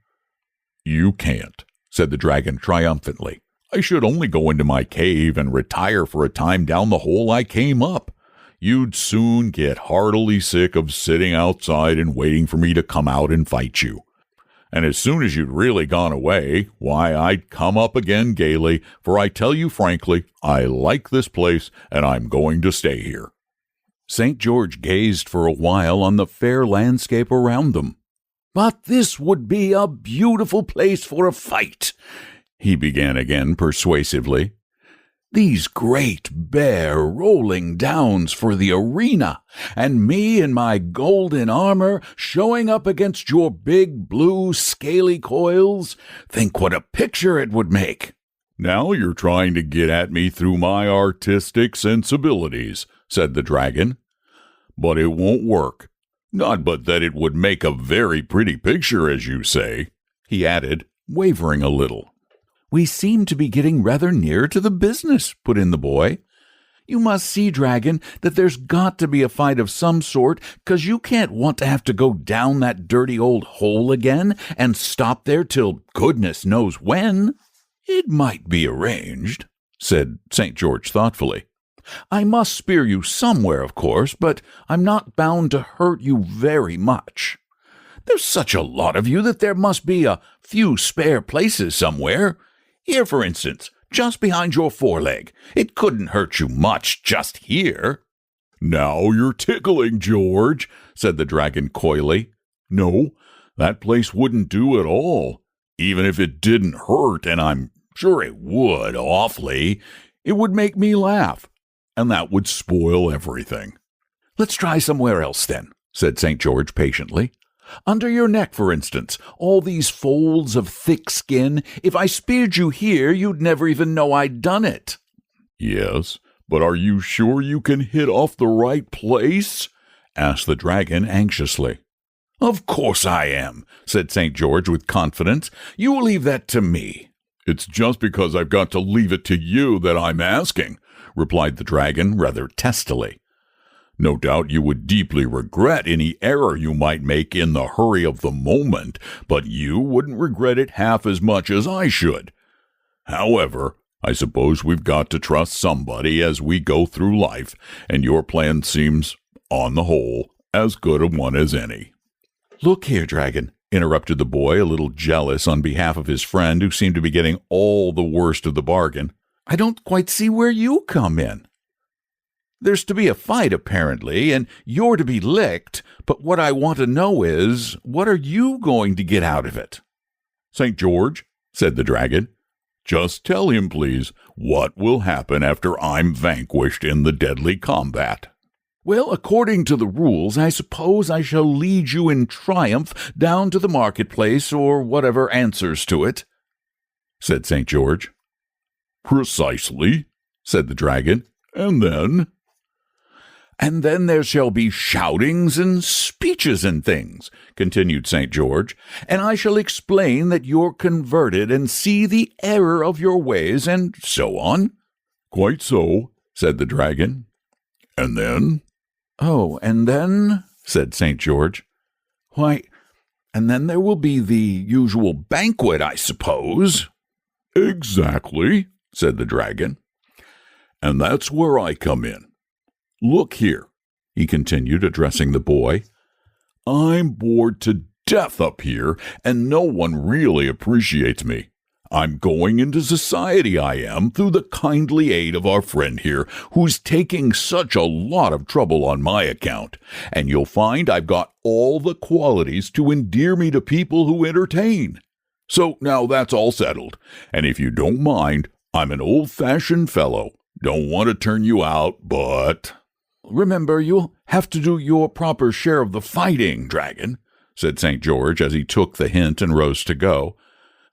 "You can't," said the dragon triumphantly. "I should only go into my cave and retire for a time down the hole I came up. You'd soon get heartily sick of sitting outside and waiting for me to come out and fight you. And as soon as you'd really gone away, why, I'd come up again gaily, for I tell you frankly, I like this place, and I'm going to stay here." St. George gazed for a while on the fair landscape around them. "But this would be a beautiful place for a fight," he began again persuasively. "These great, bare, rolling downs for the arena, and me in my golden armor showing up against your big, blue, scaly coils. Think what a picture it would make." "Now you're trying to get at me through my artistic sensibilities," said the dragon. "But it won't work. Not but that it would make a very pretty picture, as you say," he added, wavering a little. "We seem to be getting rather near to the business," put in the boy. "You must see, Dragon, that there's got to be a fight of some sort, 'cause you can't want to have to go down that dirty old hole again and stop there till goodness knows when." "It might be arranged," said St. George thoughtfully. "I must spear you somewhere, of course, but I'm not bound to hurt you very much. There's such a lot of you that there must be a few spare places somewhere. Here, for instance, just behind your foreleg. It couldn't hurt you much just here." "Now you're tickling, George," said the dragon coyly. "No, that place wouldn't do at all. Even if it didn't hurt, and I'm sure it would awfully, it would make me laugh, and that would spoil everything." "Let's try somewhere else, then," said St. George patiently. "Under your neck, for instance, all these folds of thick skin. If I speared you here, you'd never even know I'd done it." "Yes, but are you sure you can hit off the right place?" asked the dragon anxiously. "Of course I am," said St. George with confidence. "You leave that to me." "It's just because I've got to leave it to you that I'm asking," replied the dragon rather testily. "No doubt you would deeply regret any error you might make in the hurry of the moment, but you wouldn't regret it half as much as I should. However, I suppose we've got to trust somebody as we go through life, and your plan seems, on the whole, as good a one as any." "Look here, Dragon," interrupted the boy, a little jealous on behalf of his friend, who seemed to be getting all the worst of the bargain. "I don't quite see where you come in. There's to be a fight, apparently, and you're to be licked, but what I want to know is, what are you going to get out of it?" "St. George," said the dragon, "just tell him, please, what will happen after I'm vanquished in the deadly combat." "Well, according to the rules, I suppose I shall lead you in triumph down to the marketplace, or whatever answers to it," said St. George. "Precisely," said the dragon, "and then?" "And then there shall be shoutings and speeches and things," continued St. George, "and I shall explain that you're converted and see the error of your ways, and so on." "Quite so," said the dragon. "And then?" "Oh, and then," said St. George, "why, and then there will be the usual banquet, I suppose." "Exactly," said the dragon. "And that's where I come in. Look here," he continued, addressing the boy. "I'm bored to death up here, and no one really appreciates me. I'm going into society, I am, through the kindly aid of our friend here, who's taking such a lot of trouble on my account, and you'll find I've got all the qualities to endear me to people who entertain. So now that's all settled, and if you don't mind, I'm an old-fashioned fellow. Don't want to turn you out, but—" "Remember, you'll have to do your proper share of the fighting, Dragon," said St. George as he took the hint and rose to go.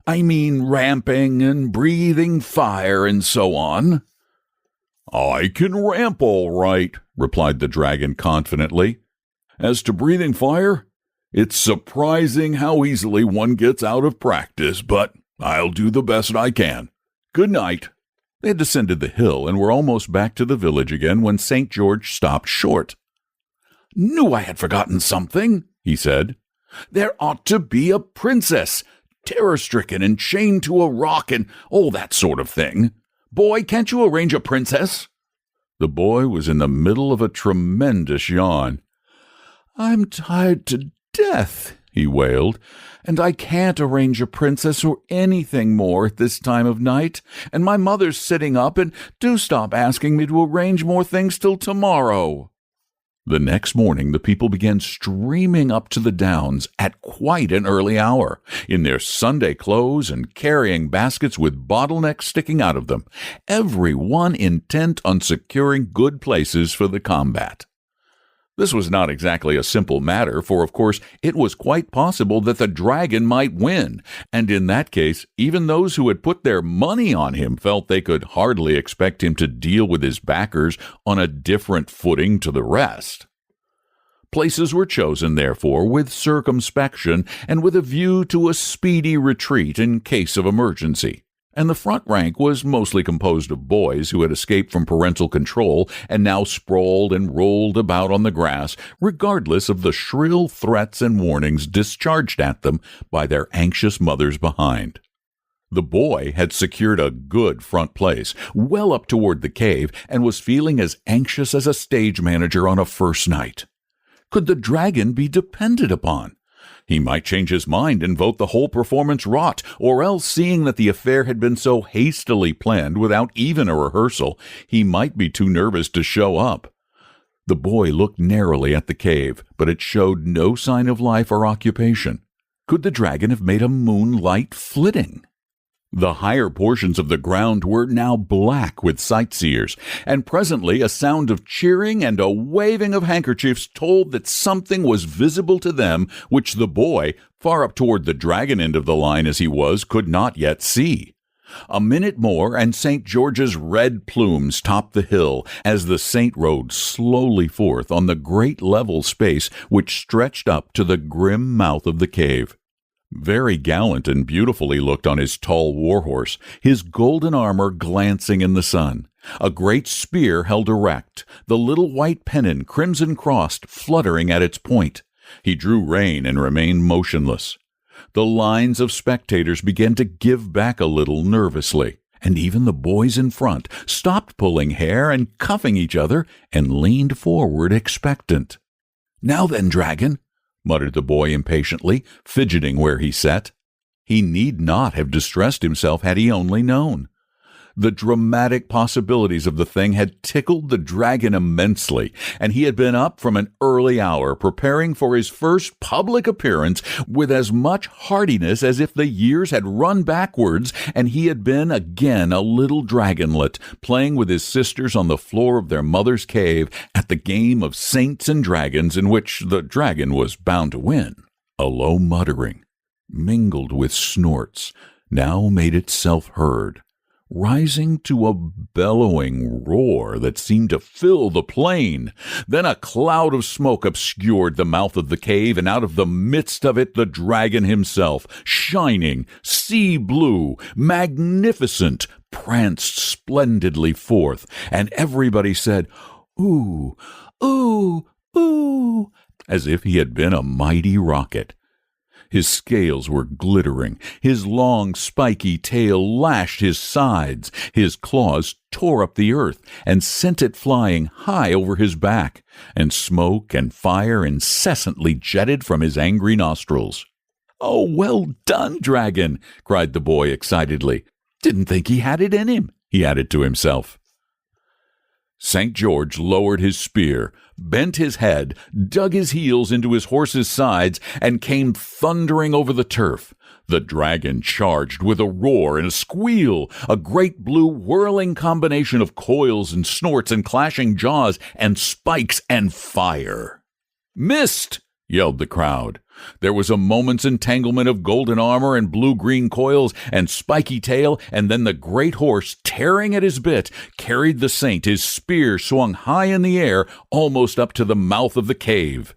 I mean ramping and breathing fire and so on." "I can ramp all right," replied the dragon confidently. "As to breathing fire, it's surprising how easily one gets out of practice, but I'll do the best I can. Good night." They had descended the hill and were almost back to the village again when St. George stopped short. "Knew I had forgotten something," he said. "There ought to be a princess, terror-stricken and chained to a rock and all that sort of thing. Boy, can't you arrange a princess?" The boy was in the middle of a tremendous yawn. "I'm tired to death," he wailed, "and I can't arrange a princess or anything more at this time of night, and my mother's sitting up, and do stop asking me to arrange more things till tomorrow." The next morning the people began streaming up to the downs at quite an early hour, in their Sunday clothes and carrying baskets with bottlenecks sticking out of them, every one intent on securing good places for the combat. This was not exactly a simple matter, for of course it was quite possible that the dragon might win, and in that case even those who had put their money on him felt they could hardly expect him to deal with his backers on a different footing to the rest. Places were chosen, therefore, with circumspection and with a view to a speedy retreat in case of emergency. And the front rank was mostly composed of boys who had escaped from parental control and now sprawled and rolled about on the grass, regardless of the shrill threats and warnings discharged at them by their anxious mothers behind. The boy had secured a good front place, well up toward the cave, and was feeling as anxious as a stage manager on a first night. Could the dragon be depended upon? He might change his mind and vote the whole performance rot, or else, seeing that the affair had been so hastily planned without even a rehearsal, he might be too nervous to show up. The boy looked narrowly at the cave, but it showed no sign of life or occupation. Could the dragon have made a moonlight flitting? The higher portions of the ground were now black with sightseers, and presently a sound of cheering and a waving of handkerchiefs told that something was visible to them which the boy, far up toward the dragon end of the line as he was, could not yet see. A minute more, and St. George's red plumes topped the hill as the saint rode slowly forth on the great level space which stretched up to the grim mouth of the cave. Very gallant and beautiful he looked on his tall war-horse, his golden armor glancing in the sun, a great spear held erect, the little white pennon crimson-crossed fluttering at its point. He drew rein and remained motionless. The lines of spectators began to give back a little nervously, and even the boys in front stopped pulling hair and cuffing each other and leaned forward expectant. "Now then, dragon," muttered the boy impatiently, fidgeting where he sat. He need not have distressed himself had he only known. The dramatic possibilities of the thing had tickled the dragon immensely, and he had been up from an early hour preparing for his first public appearance with as much heartiness as if the years had run backwards and he had been again a little dragonlet, playing with his sisters on the floor of their mother's cave at the game of saints and dragons in which the dragon was bound to win. A low muttering, mingled with snorts, now made itself heard, rising to a bellowing roar that seemed to fill the plain. Then a cloud of smoke obscured the mouth of the cave, and out of the midst of it the dragon himself, shining, sea-blue, magnificent, pranced splendidly forth, and everybody said, "Ooh, ooh, ooh," as if he had been a mighty rocket. His scales were glittering, his long spiky tail lashed his sides, his claws tore up the earth and sent it flying high over his back, and smoke and fire incessantly jetted from his angry nostrils. "Oh, well done, dragon!" cried the boy excitedly. "Didn't think he had it in him," he added to himself. St. George lowered his spear, bent his head, dug his heels into his horse's sides, and came thundering over the turf. The dragon charged with a roar and a squeal, a great blue whirling combination of coils and snorts and clashing jaws and spikes and fire. "Missed!" yelled the crowd. There was a moment's entanglement of golden armor and blue-green coils and spiky tail, and then the great horse, tearing at his bit, carried the saint, his spear swung high in the air, almost up to the mouth of the cave.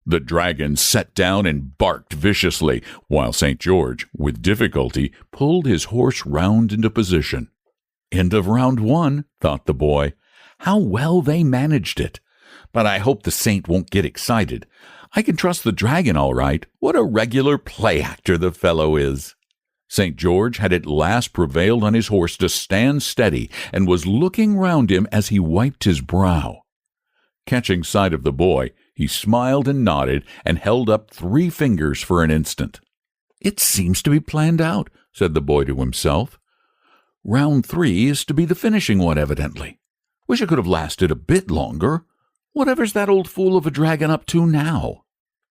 The dragon sat down and barked viciously, while St. George, with difficulty, pulled his horse round into position. End of round 1, thought the boy. How well they managed it. But I hope the saint won't get excited. I can trust the dragon all right. What a regular play actor the fellow is. St. George had at last prevailed on his horse to stand steady and was looking round him as he wiped his brow. Catching sight of the boy, he smiled and nodded and held up 3 fingers for an instant. It seems to be planned out, said the boy to himself. Round 3 is to be the finishing one, evidently. Wish it could have lasted a bit longer. Whatever's that old fool of a dragon up to now?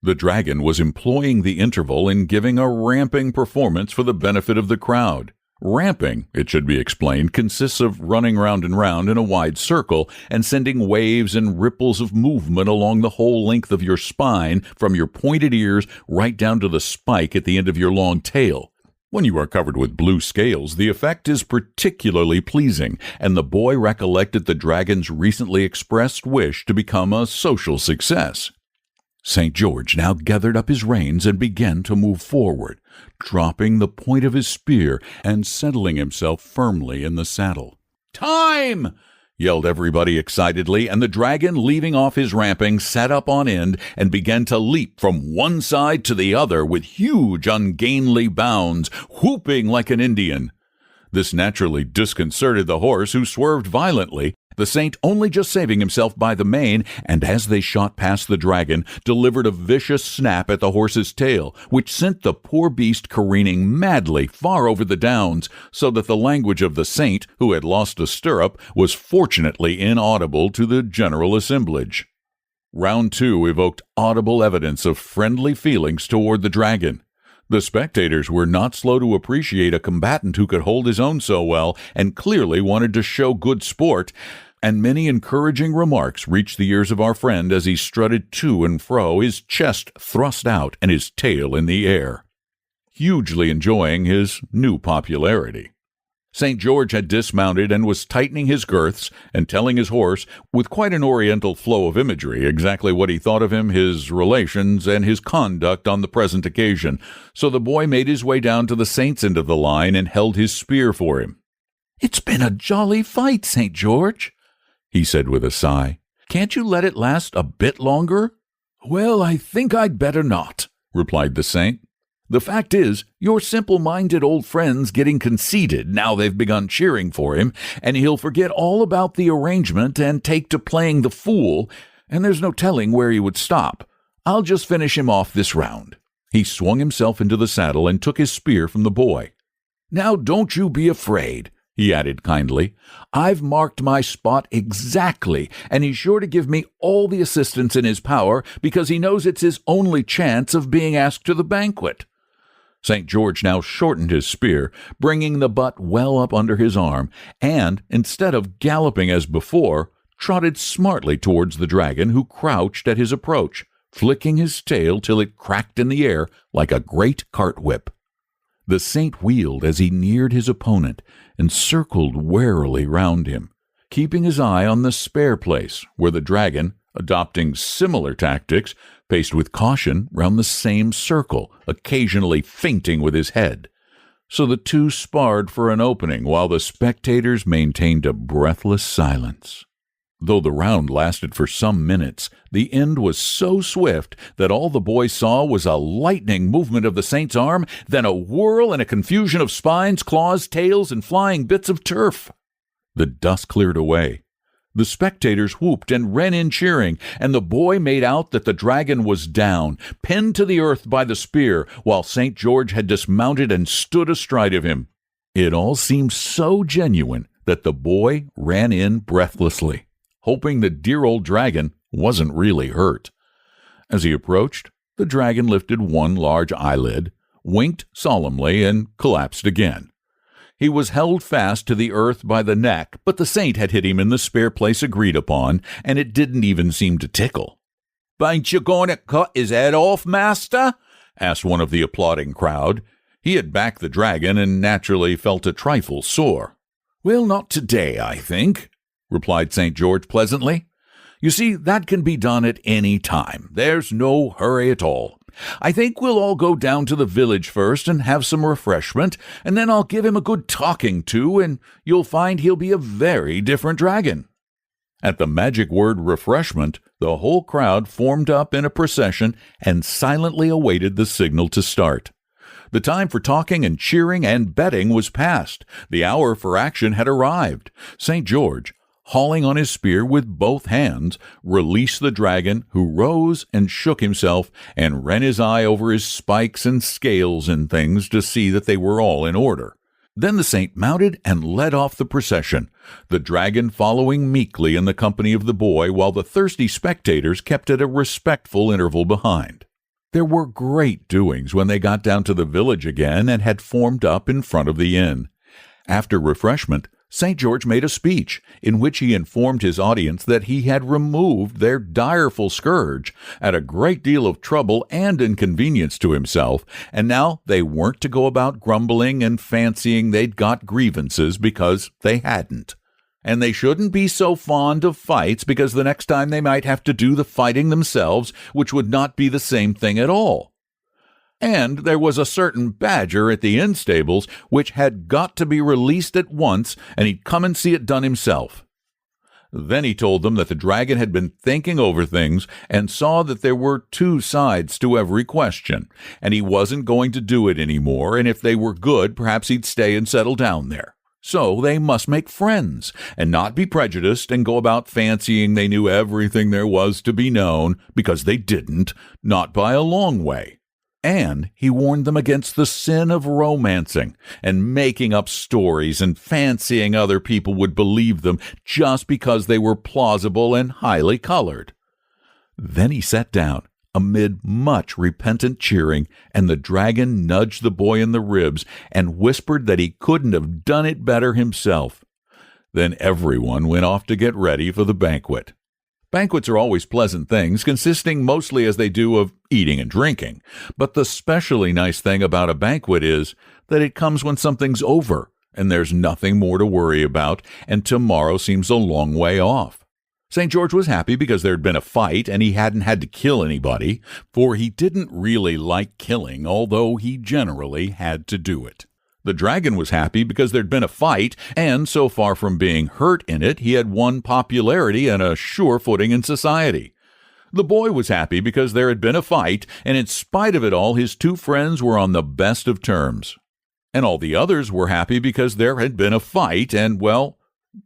The dragon was employing the interval in giving a ramping performance for the benefit of the crowd. Ramping, it should be explained, consists of running round and round in a wide circle and sending waves and ripples of movement along the whole length of your spine from your pointed ears right down to the spike at the end of your long tail. When you are covered with blue scales, the effect is particularly pleasing, and the boy recollected the dragon's recently expressed wish to become a social success. St. George now gathered up his reins and began to move forward, dropping the point of his spear and settling himself firmly in the saddle. "Time!" yelled everybody excitedly, and the dragon, leaving off his ramping, sat up on end and began to leap from one side to the other with huge ungainly bounds, whooping like an Indian. This naturally disconcerted the horse, who swerved violently, the saint only just saving himself by the mane, and as they shot past the dragon, delivered a vicious snap at the horse's tail, which sent the poor beast careening madly far over the downs, so that the language of the saint, who had lost a stirrup, was fortunately inaudible to the general assemblage. Round 2 evoked audible evidence of friendly feelings toward the dragon. The spectators were not slow to appreciate a combatant who could hold his own so well and clearly wanted to show good sport, and many encouraging remarks reached the ears of our friend as he strutted to and fro, his chest thrust out and his tail in the air, hugely enjoying his new popularity. St. George had dismounted and was tightening his girths and telling his horse, with quite an oriental flow of imagery, exactly what he thought of him, his relations, and his conduct on the present occasion, so the boy made his way down to the saint's end of the line and held his spear for him. "It's been a jolly fight, St. George," he said with a sigh. "Can't you let it last a bit longer?" "Well, I think I'd better not," replied the saint. "The fact is, your simple-minded old friend's getting conceited now they've begun cheering for him, and he'll forget all about the arrangement and take to playing the fool, and there's no telling where he would stop. I'll just finish him off this round." He swung himself into the saddle and took his spear from the boy. "Now don't you be afraid," he added kindly. "I've marked my spot exactly, and he's sure to give me all the assistance in his power because he knows it's his only chance of being asked to the banquet." St. George now shortened his spear, bringing the butt well up under his arm, and, instead of galloping as before, trotted smartly towards the dragon, who crouched at his approach, flicking his tail till it cracked in the air like a great cart whip. The saint wheeled as he neared his opponent and circled warily round him, keeping his eye on the spare place, where the dragon, adopting similar tactics, paced with caution round the same circle, occasionally feinting with his head. So the two sparred for an opening, while the spectators maintained a breathless silence. Though the round lasted for some minutes, the end was so swift that all the boy saw was a lightning movement of the saint's arm, then a whirl and a confusion of spines, claws, tails, and flying bits of turf. The dust cleared away. The spectators whooped and ran in cheering, and the boy made out that the dragon was down, pinned to the earth by the spear, while St. George had dismounted and stood astride of him. It all seemed so genuine that the boy ran in breathlessly, hoping the dear old dragon wasn't really hurt. As he approached, the dragon lifted one large eyelid, winked solemnly, and collapsed again. He was held fast to the earth by the neck, but the saint had hit him in the spare place agreed upon, and it didn't even seem to tickle. "Ain't you going to cut his head off, master?" asked one of the applauding crowd. He had backed the dragon and naturally felt a trifle sore. "Well, not today, I think," replied St. George pleasantly. "You see, that can be done at any time. There's no hurry at all. I think we'll all go down to the village first and have some refreshment, and then I'll give him a good talking to, and you'll find he'll be a very different dragon." At the magic word refreshment, the whole crowd formed up in a procession and silently awaited the signal to start. The time for talking and cheering and betting was past. The hour for action had arrived. St. George, hauling on his spear with both hands, released the dragon, who rose and shook himself and ran his eye over his spikes and scales and things to see that they were all in order. Then the saint mounted and led off the procession, the dragon following meekly in the company of the boy, while the thirsty spectators kept at a respectful interval behind. There were great doings when they got down to the village again and had formed up in front of the inn. After refreshment, St. George made a speech in which he informed his audience that he had removed their direful scourge at a great deal of trouble and inconvenience to himself, and now they weren't to go about grumbling and fancying they'd got grievances because they hadn't. And they shouldn't be so fond of fights because the next time they might have to do the fighting themselves, which would not be the same thing at all. And there was a certain badger at the inn stables which had got to be released at once, and he'd come and see it done himself. Then he told them that the dragon had been thinking over things and saw that there were two sides to every question, and he wasn't going to do it any more, and if they were good, perhaps he'd stay and settle down there. So they must make friends, and not be prejudiced and go about fancying they knew everything there was to be known, because they didn't, not by a long way. And he warned them against the sin of romancing and making up stories and fancying other people would believe them just because they were plausible and highly colored. Then he sat down amid much repentant cheering, and the dragon nudged the boy in the ribs and whispered that he couldn't have done it better himself. Then everyone went off to get ready for the banquet. Banquets are always pleasant things, consisting mostly as they do of eating and drinking. But the specially nice thing about a banquet is that it comes when something's over, and there's nothing more to worry about, and tomorrow seems a long way off. St. George was happy because there had been a fight, and he hadn't had to kill anybody, for he didn't really like killing, although he generally had to do it. The dragon was happy because there'd been a fight, and so far from being hurt in it, he had won popularity and a sure footing in society. The boy was happy because there had been a fight, and in spite of it all, his two friends were on the best of terms. And all the others were happy because there had been a fight, and, well,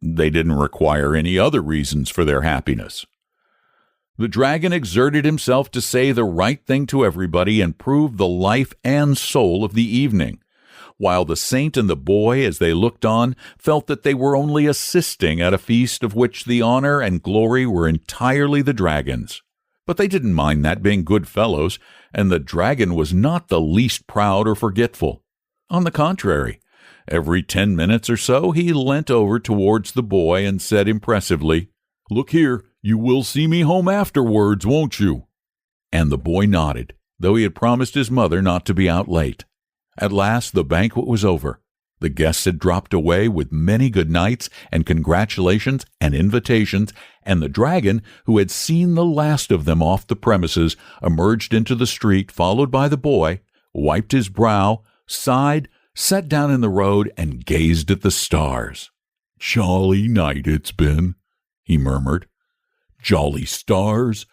they didn't require any other reasons for their happiness. The dragon exerted himself to say the right thing to everybody and prove the life and soul of the evening, while the saint and the boy, as they looked on, felt that they were only assisting at a feast of which the honor and glory were entirely the dragon's. But they didn't mind that, being good fellows, and the dragon was not the least proud or forgetful. On the contrary, every 10 minutes or so he leant over towards the boy and said impressively, "Look here, you will see me home afterwards, won't you?" And the boy nodded, though he had promised his mother not to be out late. At last the banquet was over. The guests had dropped away with many good nights and congratulations and invitations, and the dragon, who had seen the last of them off the premises, emerged into the street, followed by the boy, wiped his brow, sighed, sat down in the road, and gazed at the stars. "Jolly night it's been," he murmured. "Jolly stars.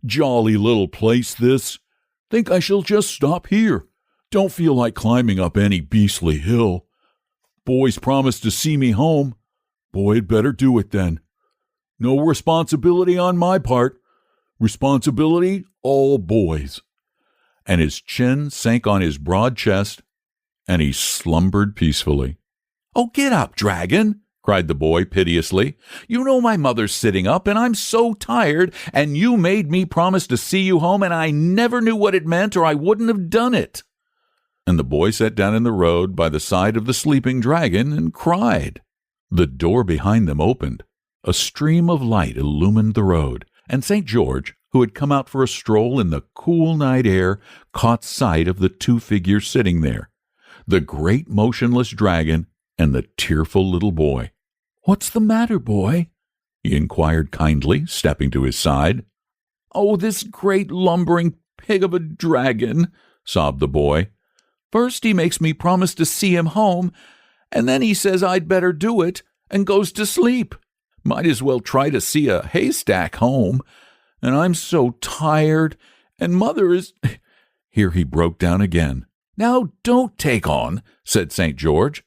Jolly little place this. Think I shall just stop here. Don't feel like climbing up any beastly hill. Boy's promised to see me home. Boy had better do it then. No responsibility on my part. Responsibility all boys." And his chin sank on his broad chest, and he slumbered peacefully. "Oh, get up, dragon!" cried the boy piteously. "You know my mother's sitting up, and I'm so tired, and you made me promise to see you home, and I never knew what it meant, or I wouldn't have done it." And the boy sat down in the road by the side of the sleeping dragon and cried. The door behind them opened. A stream of light illumined the road, and St. George, who who had come out for a stroll in the cool night air, caught sight of the two figures sitting there, the great motionless dragon and the tearful little boy. "What's the matter, boy?" he inquired kindly, stepping to his side. "Oh, this great lumbering pig of a dragon," sobbed the boy. "First he makes me promise to see him home, and then he says I'd better do it, and goes to sleep. Might as well try to see a haystack home. And I'm so tired, and Mother is—" Here he broke down again. "Now don't take on," said St. George.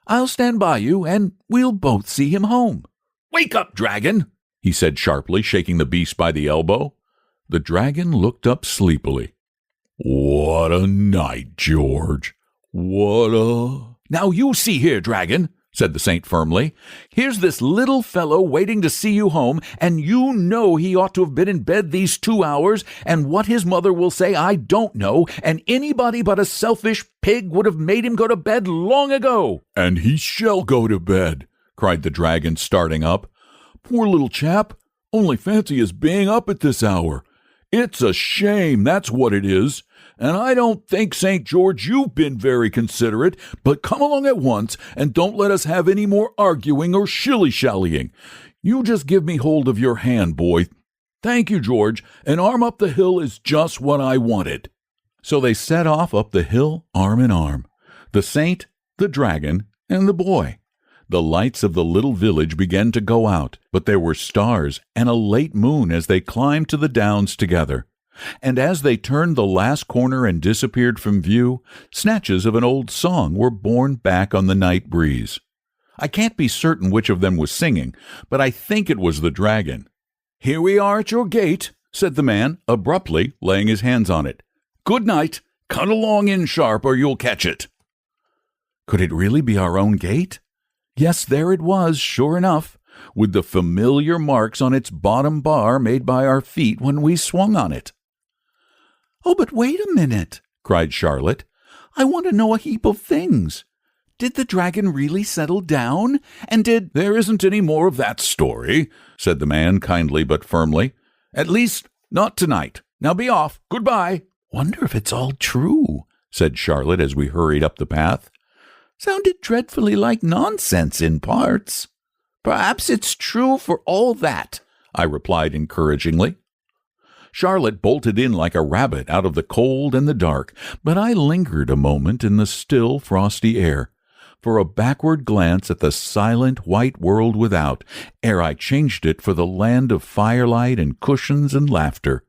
"I'll stand by you, and we'll both see him home." "Wake up, dragon," he said sharply, shaking the beast by the elbow. The dragon looked up sleepily. "What a night, George. What a—" "Now you see here, dragon," said the saint firmly. "Here's this little fellow waiting to see you home, and you know he ought to have been in bed these 2 hours, and what his mother will say I don't know, and anybody but a selfish pig would have made him go to bed long ago." "And he shall go to bed," cried the dragon, starting up. "Poor little chap, only fancy his being up at this hour. It's a shame, that's what it is. And I don't think, St. George, you've been very considerate, but come along at once, and don't let us have any more arguing or shilly-shallying. You just give me hold of your hand, boy. Thank you, George. An arm up the hill is just what I wanted." So they set off up the hill arm in arm, the saint, the dragon, and the boy. The lights of the little village began to go out, but there were stars and a late moon as they climbed to the downs together. And as they turned the last corner and disappeared from view, snatches of an old song were borne back on the night breeze. I can't be certain which of them was singing, but I think it was the dragon. "Here we are at your gate," said the man, abruptly laying his hands on it. "Good night. Cut along in sharp, or you'll catch it." Could it really be our own gate? Yes, there it was, sure enough, with the familiar marks on its bottom bar made by our feet when we swung on it. "Oh, but wait a minute," cried Charlotte. "I want to know a heap of things. Did the dragon really settle down? And did—" "There isn't any more of that story," said the man kindly but firmly. "At least, not tonight. Now be off. Goodbye." "Wonder if it's all true," said Charlotte as we hurried up the path. "Sounded dreadfully like nonsense in parts." "Perhaps it's true for all that," I replied encouragingly. Charlotte bolted in like a rabbit out of the cold and the dark, but I lingered a moment in the still, frosty air, for a backward glance at the silent white world without, ere I changed it for the land of firelight and cushions and laughter.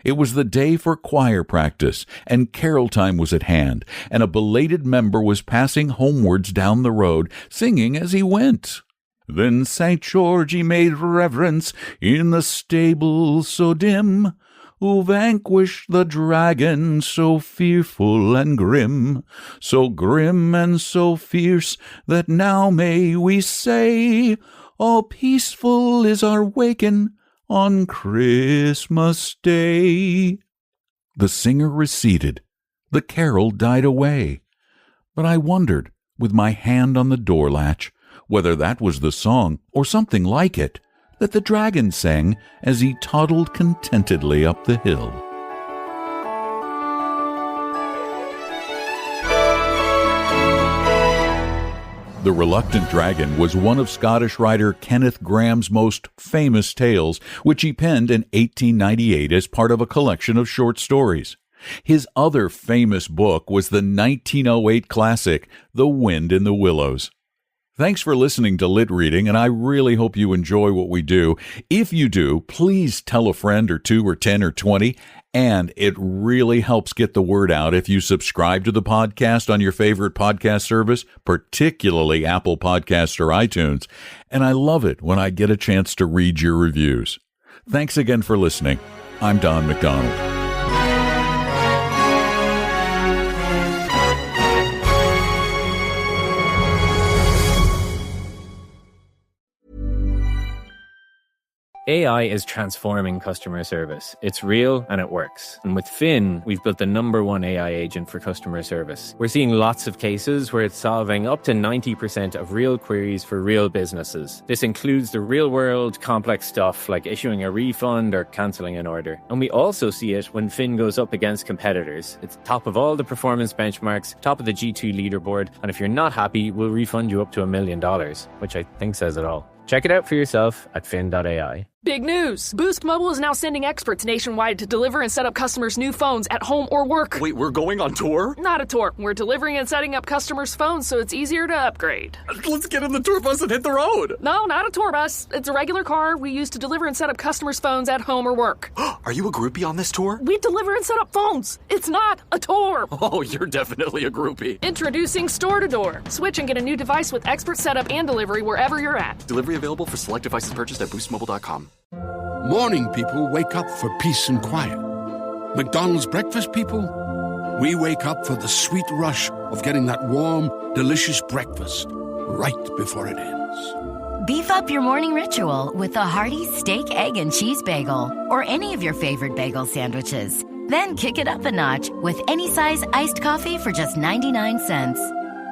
It was the day for choir practice, and carol time was at hand, and a belated member was passing homewards down the road, singing as he went. "Then St. George he made reverence in the stable so dim, who vanquished the dragon so fearful and grim and so fierce, that now may we say, all peaceful is our waken on Christmas Day." The singer receded. The carol died away. But I wondered, with my hand on the door latch, whether that was the song, or something like it, that the dragon sang as he toddled contentedly up the hill. The Reluctant Dragon was one of Scottish writer Kenneth Grahame's most famous tales, which he penned in 1898 as part of a collection of short stories. His other famous book was the 1908 classic, The Wind in the Willows. Thanks for listening to Lit Reading, and I really hope you enjoy what we do. If you do, please tell a friend or 2 or 10 or 20, and it really helps get the word out if you subscribe to the podcast on your favorite podcast service, particularly Apple Podcasts or iTunes. And I love it when I get a chance to read your reviews. Thanks again for listening. I'm Don McDonald. AI is transforming customer service. It's real and it works. And with Finn, we've built the #1 AI agent for customer service. We're seeing lots of cases where it's solving up to 90% of real queries for real businesses. This includes the real-world complex stuff like issuing a refund or cancelling an order. And we also see it when Finn goes up against competitors. It's top of all the performance benchmarks, top of the G2 leaderboard, and if you're not happy, we'll refund you up to $1 million, which I think says it all. Check it out for yourself at fin.ai. Big news! Boost Mobile is now sending experts nationwide to deliver and set up customers' new phones at home or work. Wait, we're going on tour? Not a tour. We're delivering and setting up customers' phones so it's easier to upgrade. Let's get in the tour bus and hit the road. No, not a tour bus. It's a regular car we use to deliver and set up customers' phones at home or work. Are you a groupie on this tour? We deliver and set up phones. It's not a tour. Oh, you're definitely a groupie. Introducing Store to Door. Switch and get a new device with expert setup and delivery wherever you're at. Delivery available for select devices purchased at boostmobile.com. Morning people wake up for peace and quiet. McDonald's breakfast people, we wake up for the sweet rush of getting that warm, delicious breakfast right before it ends. Beef up your morning ritual with a hearty steak, egg, and cheese bagel, or any of your favorite bagel sandwiches. Then kick it up a notch with any size iced coffee for just 99 cents.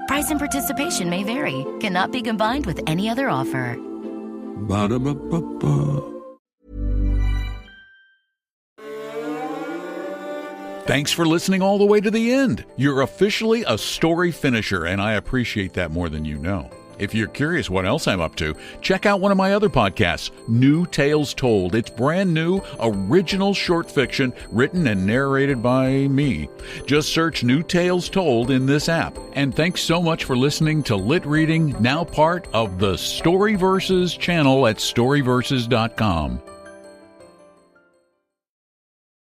Price and participation may vary. Cannot be combined with any other offer. Ba-da-ba-ba-ba. Thanks for listening all the way to the end. You're officially a story finisher, and I appreciate that more than you know. If you're curious what else I'm up to, check out one of my other podcasts, New Tales Told. It's brand new, original short fiction written and narrated by me. Just search New Tales Told in this app. And thanks so much for listening to Lit Reading, now part of the Storyverses channel at storyverses.com.